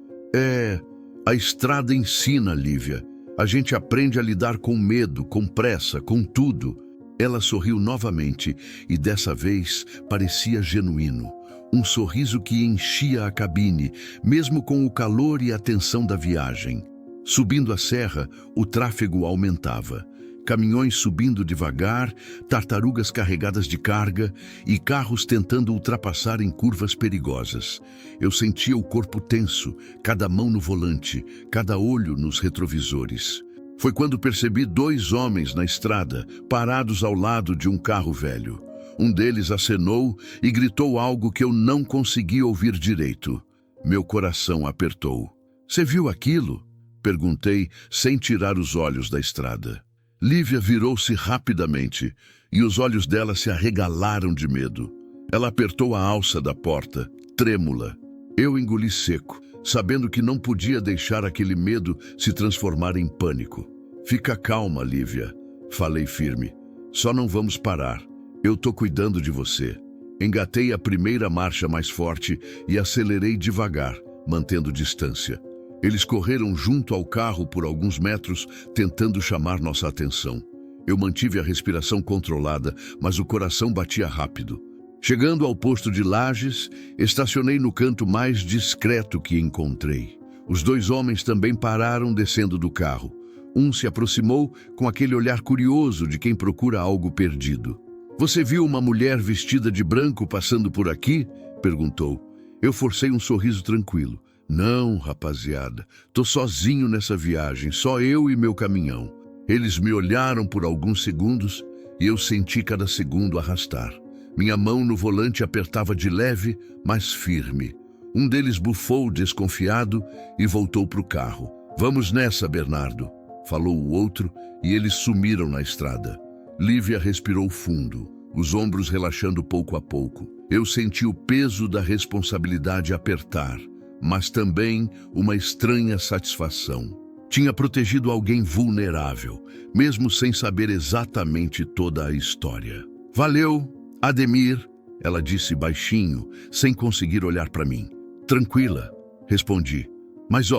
[SPEAKER 1] A estrada ensina, Lívia. A gente aprende a lidar com medo, com pressa, com tudo. Ela sorriu novamente e dessa vez parecia genuíno. Um sorriso que enchia a cabine, mesmo com o calor e a tensão da viagem. Subindo a serra, o tráfego aumentava. Caminhões subindo devagar, tartarugas carregadas de carga e carros tentando ultrapassar em curvas perigosas. Eu sentia o corpo tenso, cada mão no volante, cada olho nos retrovisores. Foi quando percebi 2 homens na estrada, parados ao lado de um carro velho. Um deles acenou e gritou algo que eu não consegui ouvir direito. Meu coração apertou. "Você viu aquilo?" Perguntei, sem tirar os olhos da estrada. Lívia virou-se rapidamente e os olhos dela se arregalaram de medo. Ela apertou a alça da porta, trêmula. Eu engoli seco, sabendo que não podia deixar aquele medo se transformar em pânico. "Fica calma, Lívia", falei firme. "Só não vamos parar. Eu tô cuidando de você." Engatei a primeira marcha mais forte e acelerei devagar, mantendo distância. Eles correram junto ao carro por alguns metros, tentando chamar nossa atenção. Eu mantive a respiração controlada, mas o coração batia rápido. Chegando ao posto de Lages, estacionei no canto mais discreto que encontrei. Os 2 homens também pararam descendo do carro. Um se aproximou com aquele olhar curioso de quem procura algo perdido. "Você viu uma mulher vestida de branco passando por aqui?" perguntou. Eu forcei um sorriso tranquilo. "Não, rapaziada, tô sozinho nessa viagem, só eu e meu caminhão." Eles me olharam por alguns segundos e eu senti cada segundo arrastar. Minha mão no volante apertava de leve, mas firme. Um deles bufou desconfiado e voltou para o carro. "Vamos nessa, Bernardo", falou o outro e eles sumiram na estrada. Lívia respirou fundo, os ombros relaxando pouco a pouco. Eu senti o peso da responsabilidade apertar, mas também uma estranha satisfação. Tinha protegido alguém vulnerável, mesmo sem saber exatamente toda a história. "Valeu, Ademir", ela disse baixinho, sem conseguir olhar para mim. "Tranquila", respondi. "Mas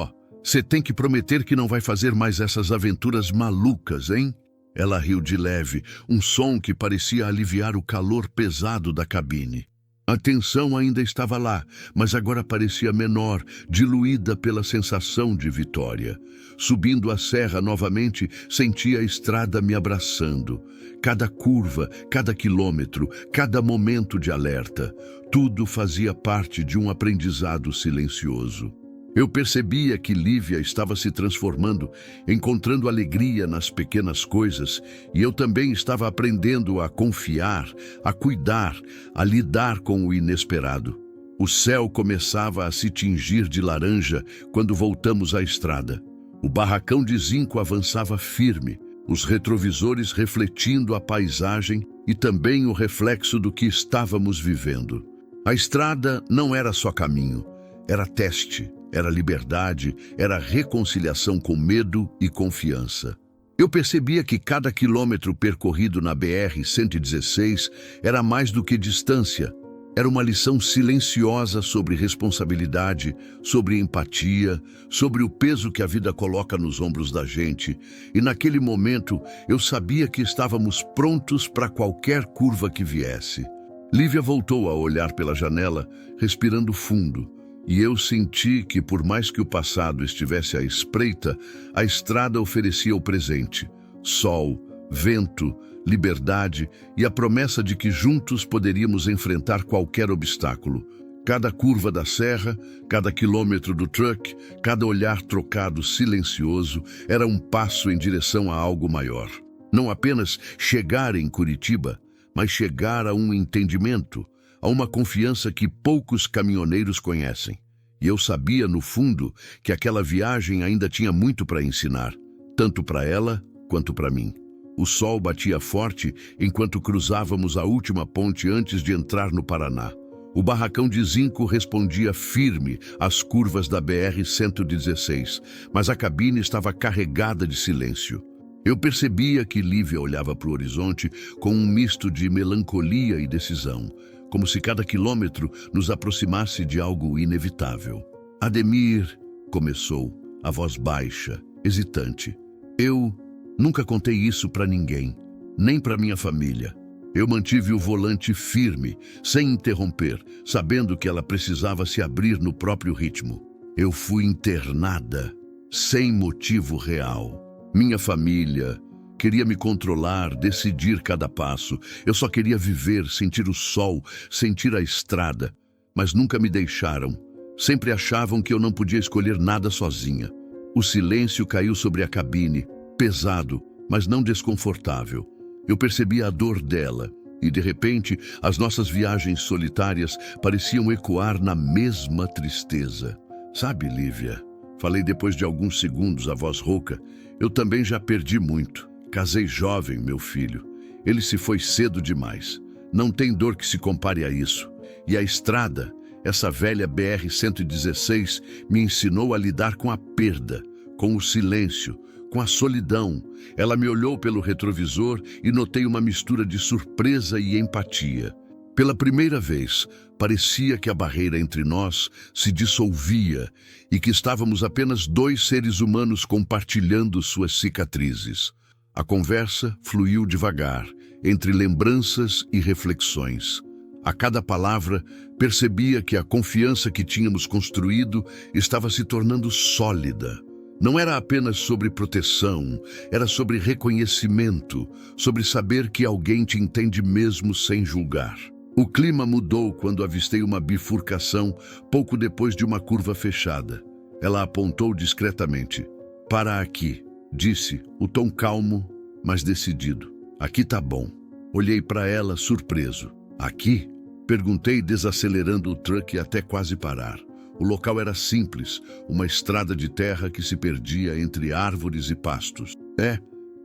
[SPEAKER 1] você tem que prometer que não vai fazer mais essas aventuras malucas, hein?" Ela riu de leve, um som que parecia aliviar o calor pesado da cabine. A tensão ainda estava lá, mas agora parecia menor, diluída pela sensação de vitória. Subindo a serra novamente, senti a estrada me abraçando. Cada curva, cada quilômetro, cada momento de alerta, tudo fazia parte de um aprendizado silencioso. Eu percebia que Lívia estava se transformando, encontrando alegria nas pequenas coisas, e eu também estava aprendendo a confiar, a cuidar, a lidar com o inesperado. O céu começava a se tingir de laranja quando voltamos à estrada. O barracão de zinco avançava firme, os retrovisores refletindo a paisagem e também o reflexo do que estávamos vivendo. A estrada não era só caminho, era teste. Era liberdade, era reconciliação com medo e confiança. Eu percebia que cada quilômetro percorrido na BR-116 era mais do que distância. Era uma lição silenciosa sobre responsabilidade, sobre empatia, sobre o peso que a vida coloca nos ombros da gente. E naquele momento eu sabia que estávamos prontos para qualquer curva que viesse. Lívia voltou a olhar pela janela, respirando fundo. E eu senti que, por mais que o passado estivesse à espreita, a estrada oferecia o presente: sol, vento, liberdade e a promessa de que juntos poderíamos enfrentar qualquer obstáculo. Cada curva da serra, cada quilômetro do truck, cada olhar trocado silencioso era um passo em direção a algo maior. Não apenas chegar em Curitiba, mas chegar a um entendimento, a uma confiança que poucos caminhoneiros conhecem. E eu sabia, no fundo, que aquela viagem ainda tinha muito para ensinar, tanto para ela quanto para mim. O sol batia forte enquanto cruzávamos a última ponte antes de entrar no Paraná. O barracão de zinco respondia firme às curvas da BR-116, mas a cabine estava carregada de silêncio. Eu percebia que Lívia olhava para o horizonte com um misto de melancolia e decisão, como se cada quilômetro nos aproximasse de algo inevitável. Ademir, começou, a voz baixa, hesitante. Eu nunca contei isso para ninguém, nem para minha família. Eu mantive o volante firme, sem interromper, sabendo que ela precisava se abrir no próprio ritmo. Eu fui internada, sem motivo real. Minha família queria me controlar, decidir cada passo. Eu só queria viver, sentir o sol, sentir a estrada. Mas nunca me deixaram. Sempre achavam que eu não podia escolher nada sozinha. O silêncio caiu sobre a cabine, pesado, mas não desconfortável. Eu percebia a dor dela e, de repente, as nossas viagens solitárias pareciam ecoar na mesma tristeza. Sabe, Lívia, falei depois de alguns segundos, a voz rouca, eu também já perdi muito. Casei jovem, meu filho. Ele se foi cedo demais. Não tem dor que se compare a isso. E a estrada, essa velha BR-116, me ensinou a lidar com a perda, com o silêncio, com a solidão. Ela me olhou pelo retrovisor e notei uma mistura de surpresa e empatia. Pela primeira vez, parecia que a barreira entre nós se dissolvia e que estávamos apenas dois seres humanos compartilhando suas cicatrizes. A conversa fluiu devagar, entre lembranças e reflexões. A cada palavra, percebia que a confiança que tínhamos construído estava se tornando sólida. Não era apenas sobre proteção, era sobre reconhecimento, sobre saber que alguém te entende mesmo sem julgar. O clima mudou quando avistei uma bifurcação pouco depois de uma curva fechada. Ela apontou discretamente. Para aqui, disse, o tom calmo, mas decidido. Aqui tá bom. Olhei para ela surpreso. Aqui? Perguntei, desacelerando o truck até quase parar. O local era simples, uma estrada de terra que se perdia entre árvores e pastos.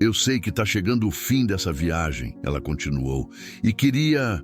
[SPEAKER 1] Eu sei que tá chegando o fim dessa viagem, ela continuou, e queria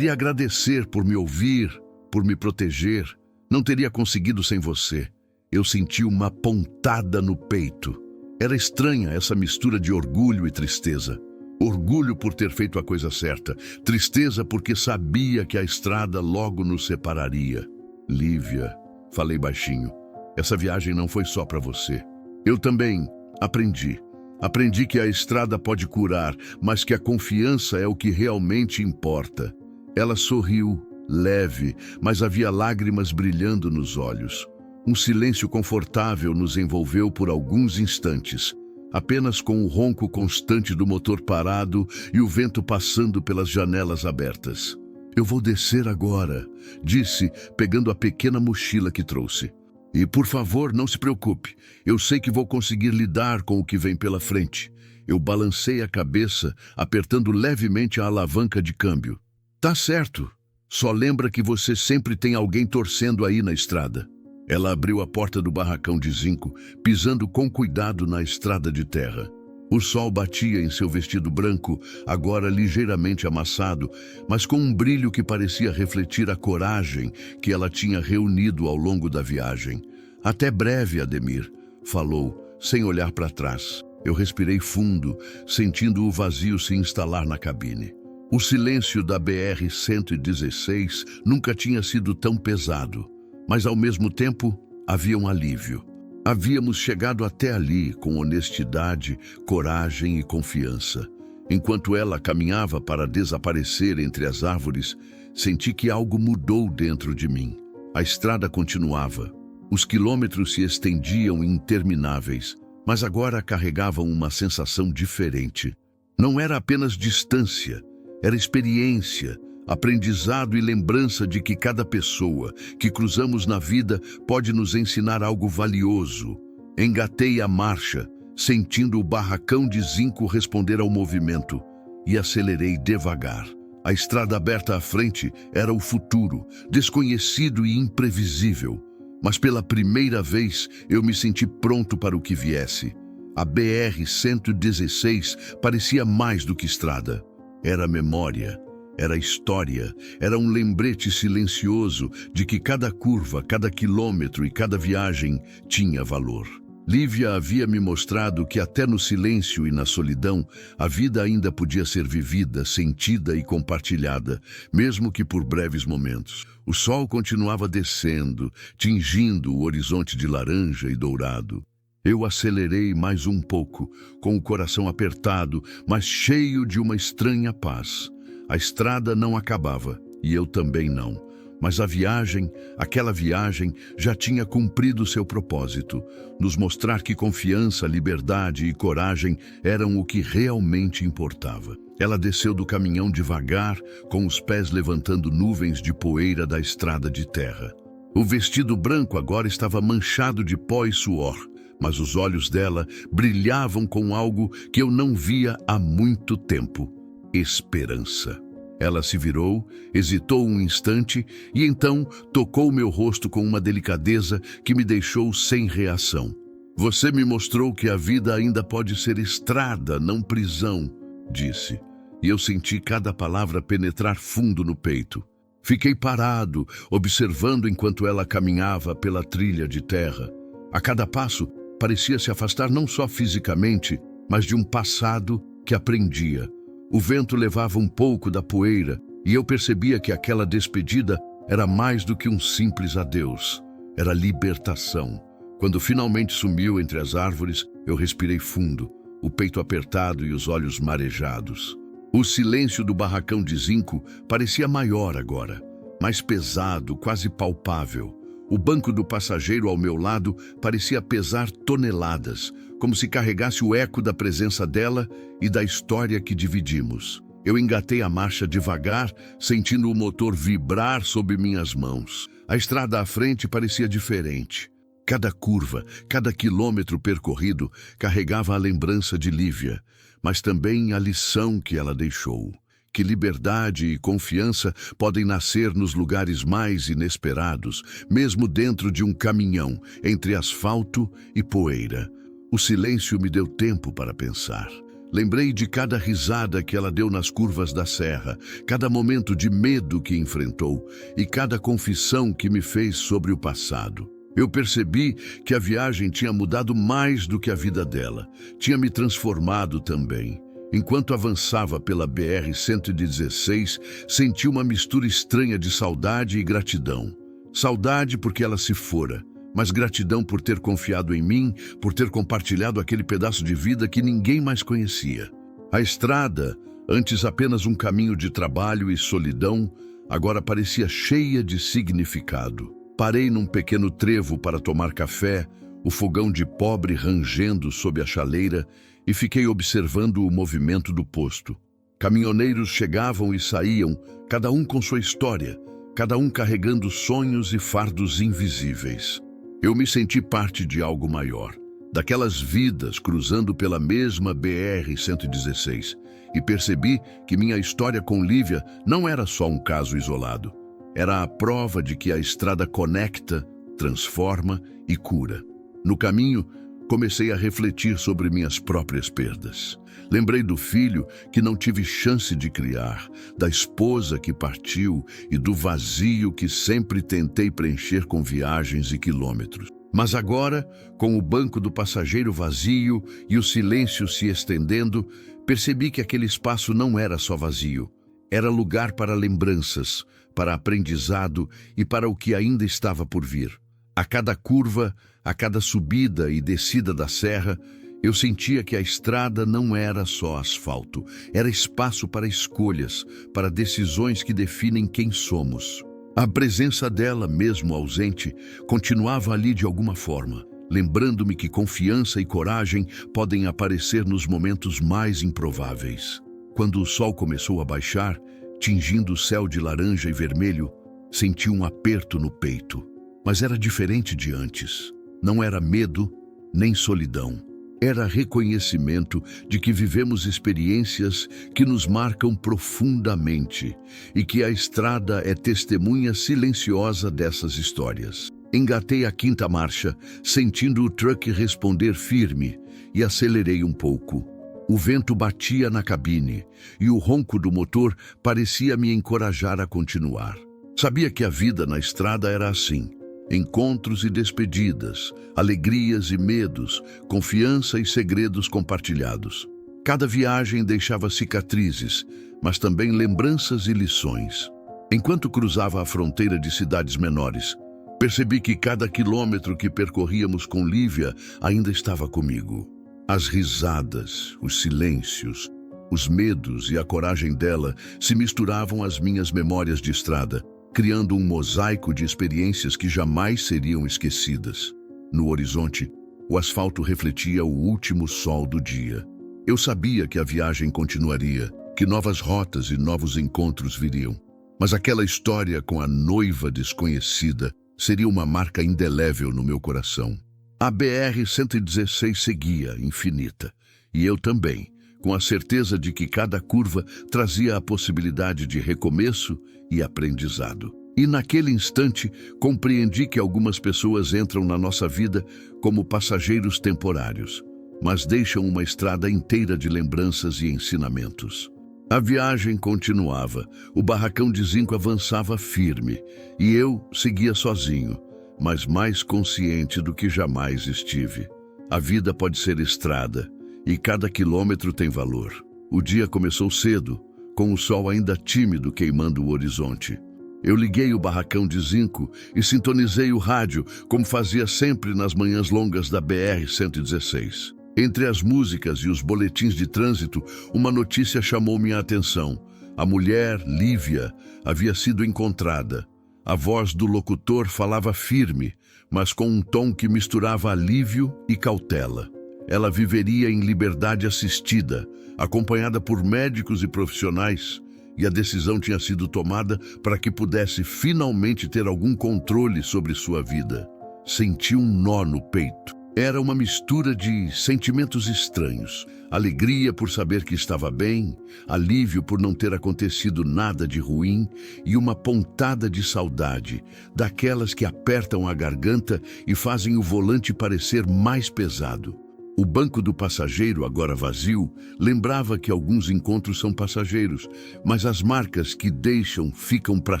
[SPEAKER 1] agradecer por me ouvir, por me proteger. Não teria conseguido sem você. Eu senti uma pontada no peito. Era estranha essa mistura de orgulho e tristeza. Orgulho por ter feito a coisa certa, tristeza porque sabia que a estrada logo nos separaria. Lívia, falei baixinho, essa viagem não foi só para você. Eu também aprendi. Aprendi que a estrada pode curar, mas que a confiança é o que realmente importa. Ela sorriu, leve, mas havia lágrimas brilhando nos olhos. Um silêncio confortável nos envolveu por alguns instantes, apenas com o ronco constante do motor parado e o vento passando pelas janelas abertas. Eu vou descer agora, disse, pegando a pequena mochila que trouxe. E, por favor, não se preocupe. Eu sei que vou conseguir lidar com o que vem pela frente. Eu balancei a cabeça, apertando levemente a alavanca de câmbio. Tá certo. Só lembra que você sempre tem alguém torcendo aí na estrada. Ela abriu a porta do barracão de zinco, pisando com cuidado na estrada de terra. O sol batia em seu vestido branco, agora ligeiramente amassado, mas com um brilho que parecia refletir a coragem que ela tinha reunido ao longo da viagem. Até breve, Ademir, falou, sem olhar para trás. Eu respirei fundo, sentindo o vazio se instalar na cabine. O silêncio da BR-116 nunca tinha sido tão pesado, mas ao mesmo tempo havia um alívio. Havíamos chegado até ali com honestidade, coragem e confiança. Enquanto ela caminhava para desaparecer entre as árvores, senti que algo mudou dentro de mim. A estrada continuava. Os quilômetros se estendiam intermináveis, mas agora carregavam uma sensação diferente. Não era apenas distância, era experiência, aprendizado e lembrança de que cada pessoa que cruzamos na vida pode nos ensinar algo valioso. Engatei a marcha, sentindo o barracão de zinco responder ao movimento, e acelerei devagar. A estrada aberta à frente era o futuro, desconhecido e imprevisível. Mas pela primeira vez eu me senti pronto para o que viesse. A BR-116 parecia mais do que estrada. Era memória. Era história, era um lembrete silencioso de que cada curva, cada quilômetro e cada viagem tinha valor. Lívia havia me mostrado que até no silêncio e na solidão, a vida ainda podia ser vivida, sentida e compartilhada, mesmo que por breves momentos. O sol continuava descendo, tingindo o horizonte de laranja e dourado. Eu acelerei mais um pouco, com o coração apertado, mas cheio de uma estranha paz. A estrada não acabava, e eu também não. Mas a viagem, aquela viagem, já tinha cumprido seu propósito, nos mostrar que confiança, liberdade e coragem eram o que realmente importava. Ela desceu do caminhão devagar, com os pés levantando nuvens de poeira da estrada de terra. O vestido branco agora estava manchado de pó e suor, mas os olhos dela brilhavam com algo que eu não via há muito tempo: esperança. Ela se virou, hesitou um instante e então tocou meu rosto com uma delicadeza que me deixou sem reação. Você me mostrou que a vida ainda pode ser estrada, não prisão, disse. E eu senti cada palavra penetrar fundo no peito. Fiquei parado, observando enquanto ela caminhava pela trilha de terra. A cada passo, parecia se afastar não só fisicamente, mas de um passado que aprendia. O vento levava um pouco da poeira e eu percebia que aquela despedida era mais do que um simples adeus. Era libertação. Quando finalmente sumiu entre as árvores, eu respirei fundo, o peito apertado e os olhos marejados. O silêncio do barracão de zinco parecia maior agora, mais pesado, quase palpável. O banco do passageiro ao meu lado parecia pesar toneladas, como se carregasse o eco da presença dela e da história que dividimos. Eu engatei a marcha devagar, sentindo o motor vibrar sob minhas mãos. A estrada à frente parecia diferente. Cada curva, cada quilômetro percorrido carregava a lembrança de Lívia, mas também a lição que ela deixou. Que liberdade e confiança podem nascer nos lugares mais inesperados, mesmo dentro de um caminhão, entre asfalto e poeira. O silêncio me deu tempo para pensar. Lembrei de cada risada que ela deu nas curvas da serra, cada momento de medo que enfrentou e cada confissão que me fez sobre o passado. Eu percebi que a viagem tinha mudado mais do que a vida dela, tinha me transformado também. Enquanto avançava pela BR-116, senti uma mistura estranha de saudade e gratidão. Saudade porque ela se fora, mas gratidão por ter confiado em mim, por ter compartilhado aquele pedaço de vida que ninguém mais conhecia. A estrada, antes apenas um caminho de trabalho e solidão, agora parecia cheia de significado. Parei num pequeno trevo para tomar café, o fogão de pobre rangendo sob a chaleira, e fiquei observando o movimento do posto. Caminhoneiros chegavam e saíam, cada um com sua história, cada um carregando sonhos e fardos invisíveis. Eu me senti parte de algo maior, daquelas vidas cruzando pela mesma BR-116, e percebi que minha história com Lívia não era só um caso isolado. Era a prova de que a estrada conecta, transforma e cura. No caminho, comecei a refletir sobre minhas próprias perdas. Lembrei do filho que não tive chance de criar, da esposa que partiu e do vazio que sempre tentei preencher com viagens e quilômetros. Mas agora, com o banco do passageiro vazio e o silêncio se estendendo, percebi que aquele espaço não era só vazio. Era lugar para lembranças, para aprendizado e para o que ainda estava por vir. A cada curva, a cada subida e descida da serra, eu sentia que a estrada não era só asfalto, era espaço para escolhas, para decisões que definem quem somos. A presença dela, mesmo ausente, continuava ali de alguma forma, lembrando-me que confiança e coragem podem aparecer nos momentos mais improváveis. Quando o sol começou a baixar, tingindo o céu de laranja e vermelho, senti um aperto no peito. Mas era diferente de antes. Não era medo, nem solidão. Era reconhecimento de que vivemos experiências que nos marcam profundamente e que a estrada é testemunha silenciosa dessas histórias. Engatei a quinta marcha, sentindo o truck responder firme, e acelerei um pouco. O vento batia na cabine e o ronco do motor parecia me encorajar a continuar. Sabia que a vida na estrada era assim. Encontros e despedidas, alegrias e medos, confiança e segredos compartilhados. Cada viagem deixava cicatrizes, mas também lembranças e lições. Enquanto cruzava a fronteira de cidades menores, percebi que cada quilômetro que percorríamos com Lívia ainda estava comigo. As risadas, os silêncios, os medos e a coragem dela se misturavam às minhas memórias de estrada, criando um mosaico de experiências que jamais seriam esquecidas. No horizonte, o asfalto refletia o último sol do dia. Eu sabia que a viagem continuaria, que novas rotas e novos encontros viriam. Mas aquela história com a noiva desconhecida seria uma marca indelével no meu coração. A BR-116 seguia, infinita, e eu também, com a certeza de que cada curva trazia a possibilidade de recomeço e aprendizado. E naquele instante, compreendi que algumas pessoas entram na nossa vida como passageiros temporários, mas deixam uma estrada inteira de lembranças e ensinamentos. A viagem continuava, o barracão de zinco avançava firme, e eu seguia sozinho, mas mais consciente do que jamais estive. A vida pode ser estrada, e cada quilômetro tem valor. O dia começou cedo, com o sol ainda tímido queimando o horizonte. Eu liguei o barracão de zinco e sintonizei o rádio, como fazia sempre nas manhãs longas da BR-116. Entre as músicas e os boletins de trânsito, uma notícia chamou minha atenção. A mulher, Lívia, havia sido encontrada. A voz do locutor falava firme, mas com um tom que misturava alívio e cautela. Ela viveria em liberdade assistida, acompanhada por médicos e profissionais, e a decisão tinha sido tomada para que pudesse finalmente ter algum controle sobre sua vida. Senti um nó no peito. Era uma mistura de sentimentos estranhos. Alegria por saber que estava bem, alívio por não ter acontecido nada de ruim e uma pontada de saudade, daquelas que apertam a garganta e fazem o volante parecer mais pesado. O banco do passageiro, agora vazio, lembrava que alguns encontros são passageiros, mas as marcas que deixam ficam para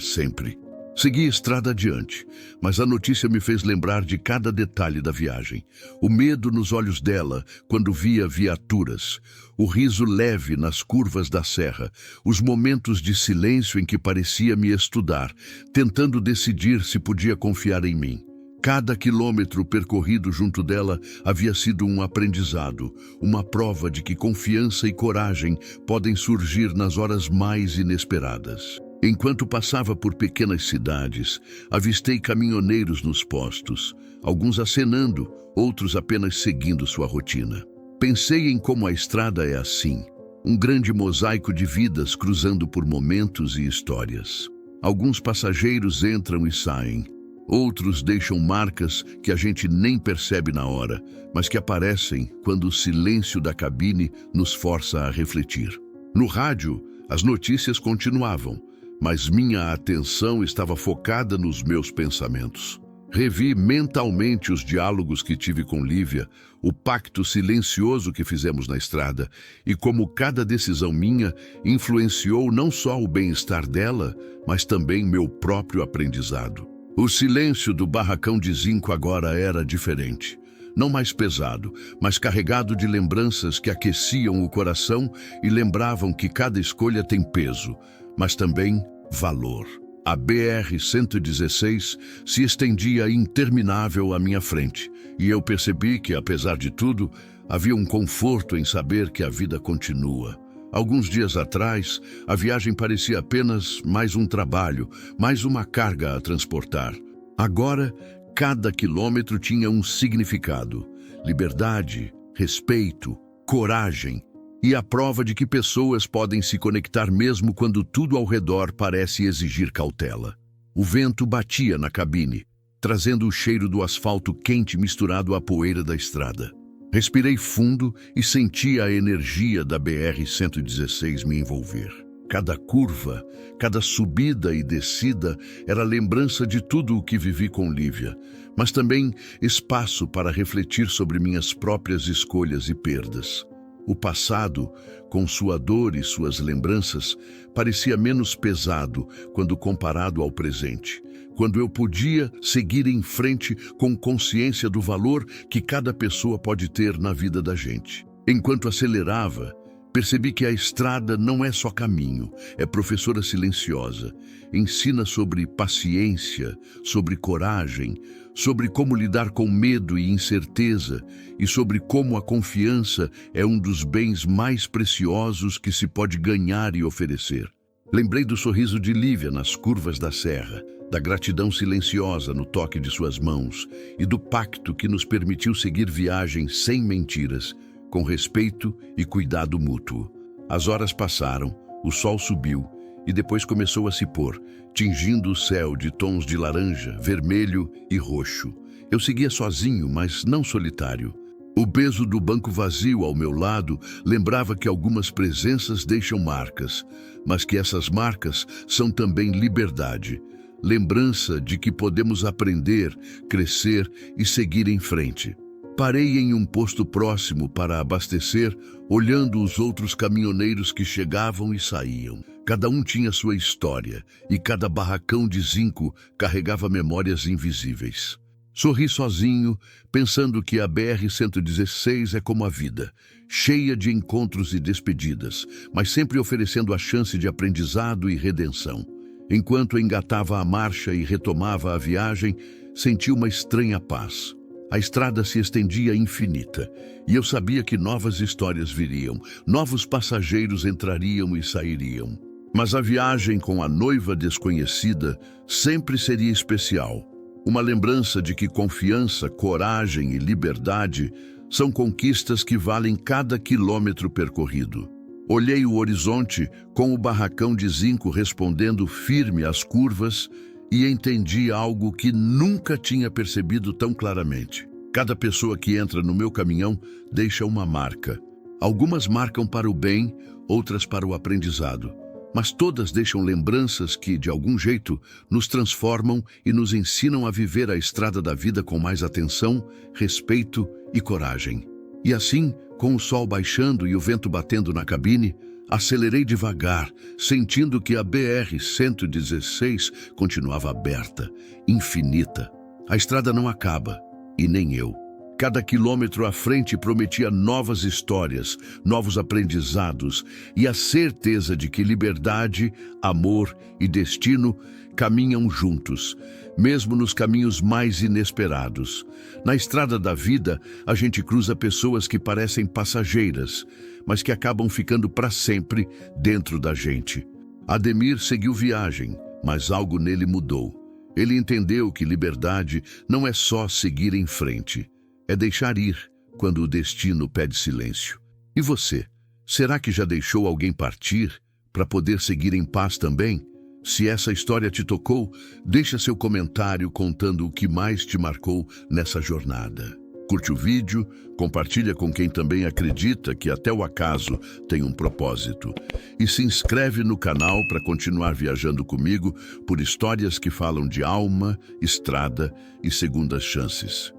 [SPEAKER 1] sempre. Segui a estrada adiante, mas a notícia me fez lembrar de cada detalhe da viagem. O medo nos olhos dela quando via viaturas, o riso leve nas curvas da serra, os momentos de silêncio em que parecia me estudar, tentando decidir se podia confiar em mim. Cada quilômetro percorrido junto dela havia sido um aprendizado, uma prova de que confiança e coragem podem surgir nas horas mais inesperadas. Enquanto passava por pequenas cidades, avistei caminhoneiros nos postos, alguns acenando, outros apenas seguindo sua rotina. Pensei em como a estrada é assim, um grande mosaico de vidas cruzando por momentos e histórias. Alguns passageiros entram e saem, outros deixam marcas que a gente nem percebe na hora, mas que aparecem quando o silêncio da cabine nos força a refletir. No rádio, as notícias continuavam, mas minha atenção estava focada nos meus pensamentos. Revi mentalmente os diálogos que tive com Lívia, o pacto silencioso que fizemos na estrada e como cada decisão minha influenciou não só o bem-estar dela, mas também meu próprio aprendizado. O silêncio do barracão de zinco agora era diferente. Não mais pesado, mas carregado de lembranças que aqueciam o coração e lembravam que cada escolha tem peso, mas também valor. A BR-116 se estendia interminável à minha frente, e eu percebi que, apesar de tudo, havia um conforto em saber que a vida continua. Alguns dias atrás, a viagem parecia apenas mais um trabalho, mais uma carga a transportar. Agora, cada quilômetro tinha um significado: liberdade, respeito, coragem e a prova de que pessoas podem se conectar mesmo quando tudo ao redor parece exigir cautela. O vento batia na cabine, trazendo o cheiro do asfalto quente misturado à poeira da estrada. Respirei fundo e senti a energia da BR-116 me envolver. Cada curva, cada subida e descida era lembrança de tudo o que vivi com Lívia, mas também espaço para refletir sobre minhas próprias escolhas e perdas. O passado, com sua dor e suas lembranças, parecia menos pesado quando comparado ao presente, quando eu podia seguir em frente com consciência do valor que cada pessoa pode ter na vida da gente. Enquanto acelerava, percebi que a estrada não é só caminho, é professora silenciosa. Ensina sobre paciência, sobre coragem, sobre como lidar com medo e incerteza e sobre como a confiança é um dos bens mais preciosos que se pode ganhar e oferecer. Lembrei do sorriso de Lívia nas curvas da serra, da gratidão silenciosa no toque de suas mãos e do pacto que nos permitiu seguir viagem sem mentiras, com respeito e cuidado mútuo. As horas passaram, o sol subiu e depois começou a se pôr, tingindo o céu de tons de laranja, vermelho e roxo. Eu seguia sozinho, mas não solitário. O peso do banco vazio ao meu lado lembrava que algumas presenças deixam marcas, mas que essas marcas são também liberdade. Lembrança de que podemos aprender, crescer e seguir em frente. Parei em um posto próximo para abastecer, olhando os outros caminhoneiros que chegavam e saíam. Cada um tinha sua história e cada barracão de zinco carregava memórias invisíveis. Sorri sozinho, pensando que a BR-116 é como a vida, cheia de encontros e despedidas, mas sempre oferecendo a chance de aprendizado e redenção. Enquanto engatava a marcha e retomava a viagem, senti uma estranha paz. A estrada se estendia infinita, e eu sabia que novas histórias viriam, novos passageiros entrariam e sairiam. Mas a viagem com a noiva desconhecida sempre seria especial. Uma lembrança de que confiança, coragem e liberdade são conquistas que valem cada quilômetro percorrido. Olhei o horizonte com o barracão de zinco respondendo firme às curvas e entendi algo que nunca tinha percebido tão claramente. Cada pessoa que entra no meu caminhão deixa uma marca. Algumas marcam para o bem, outras para o aprendizado. Mas todas deixam lembranças que, de algum jeito, nos transformam e nos ensinam a viver a estrada da vida com mais atenção, respeito e coragem. E assim, com o sol baixando e o vento batendo na cabine, acelerei devagar, sentindo que a BR-116 continuava aberta, infinita. A estrada não acaba, e nem eu. Cada quilômetro à frente prometia novas histórias, novos aprendizados e a certeza de que liberdade, amor e destino caminham juntos, mesmo nos caminhos mais inesperados. Na estrada da vida, a gente cruza pessoas que parecem passageiras, mas que acabam ficando para sempre dentro da gente. Ademir seguiu viagem, mas algo nele mudou. Ele entendeu que liberdade não é só seguir em frente. É deixar ir quando o destino pede silêncio. E você? Será que já deixou alguém partir para poder seguir em paz também? Se essa história te tocou, deixa seu comentário contando o que mais te marcou nessa jornada. Curte o vídeo, compartilha com quem também acredita que até o acaso tem um propósito. E se inscreve no canal para continuar viajando comigo por histórias que falam de alma, estrada e segundas chances.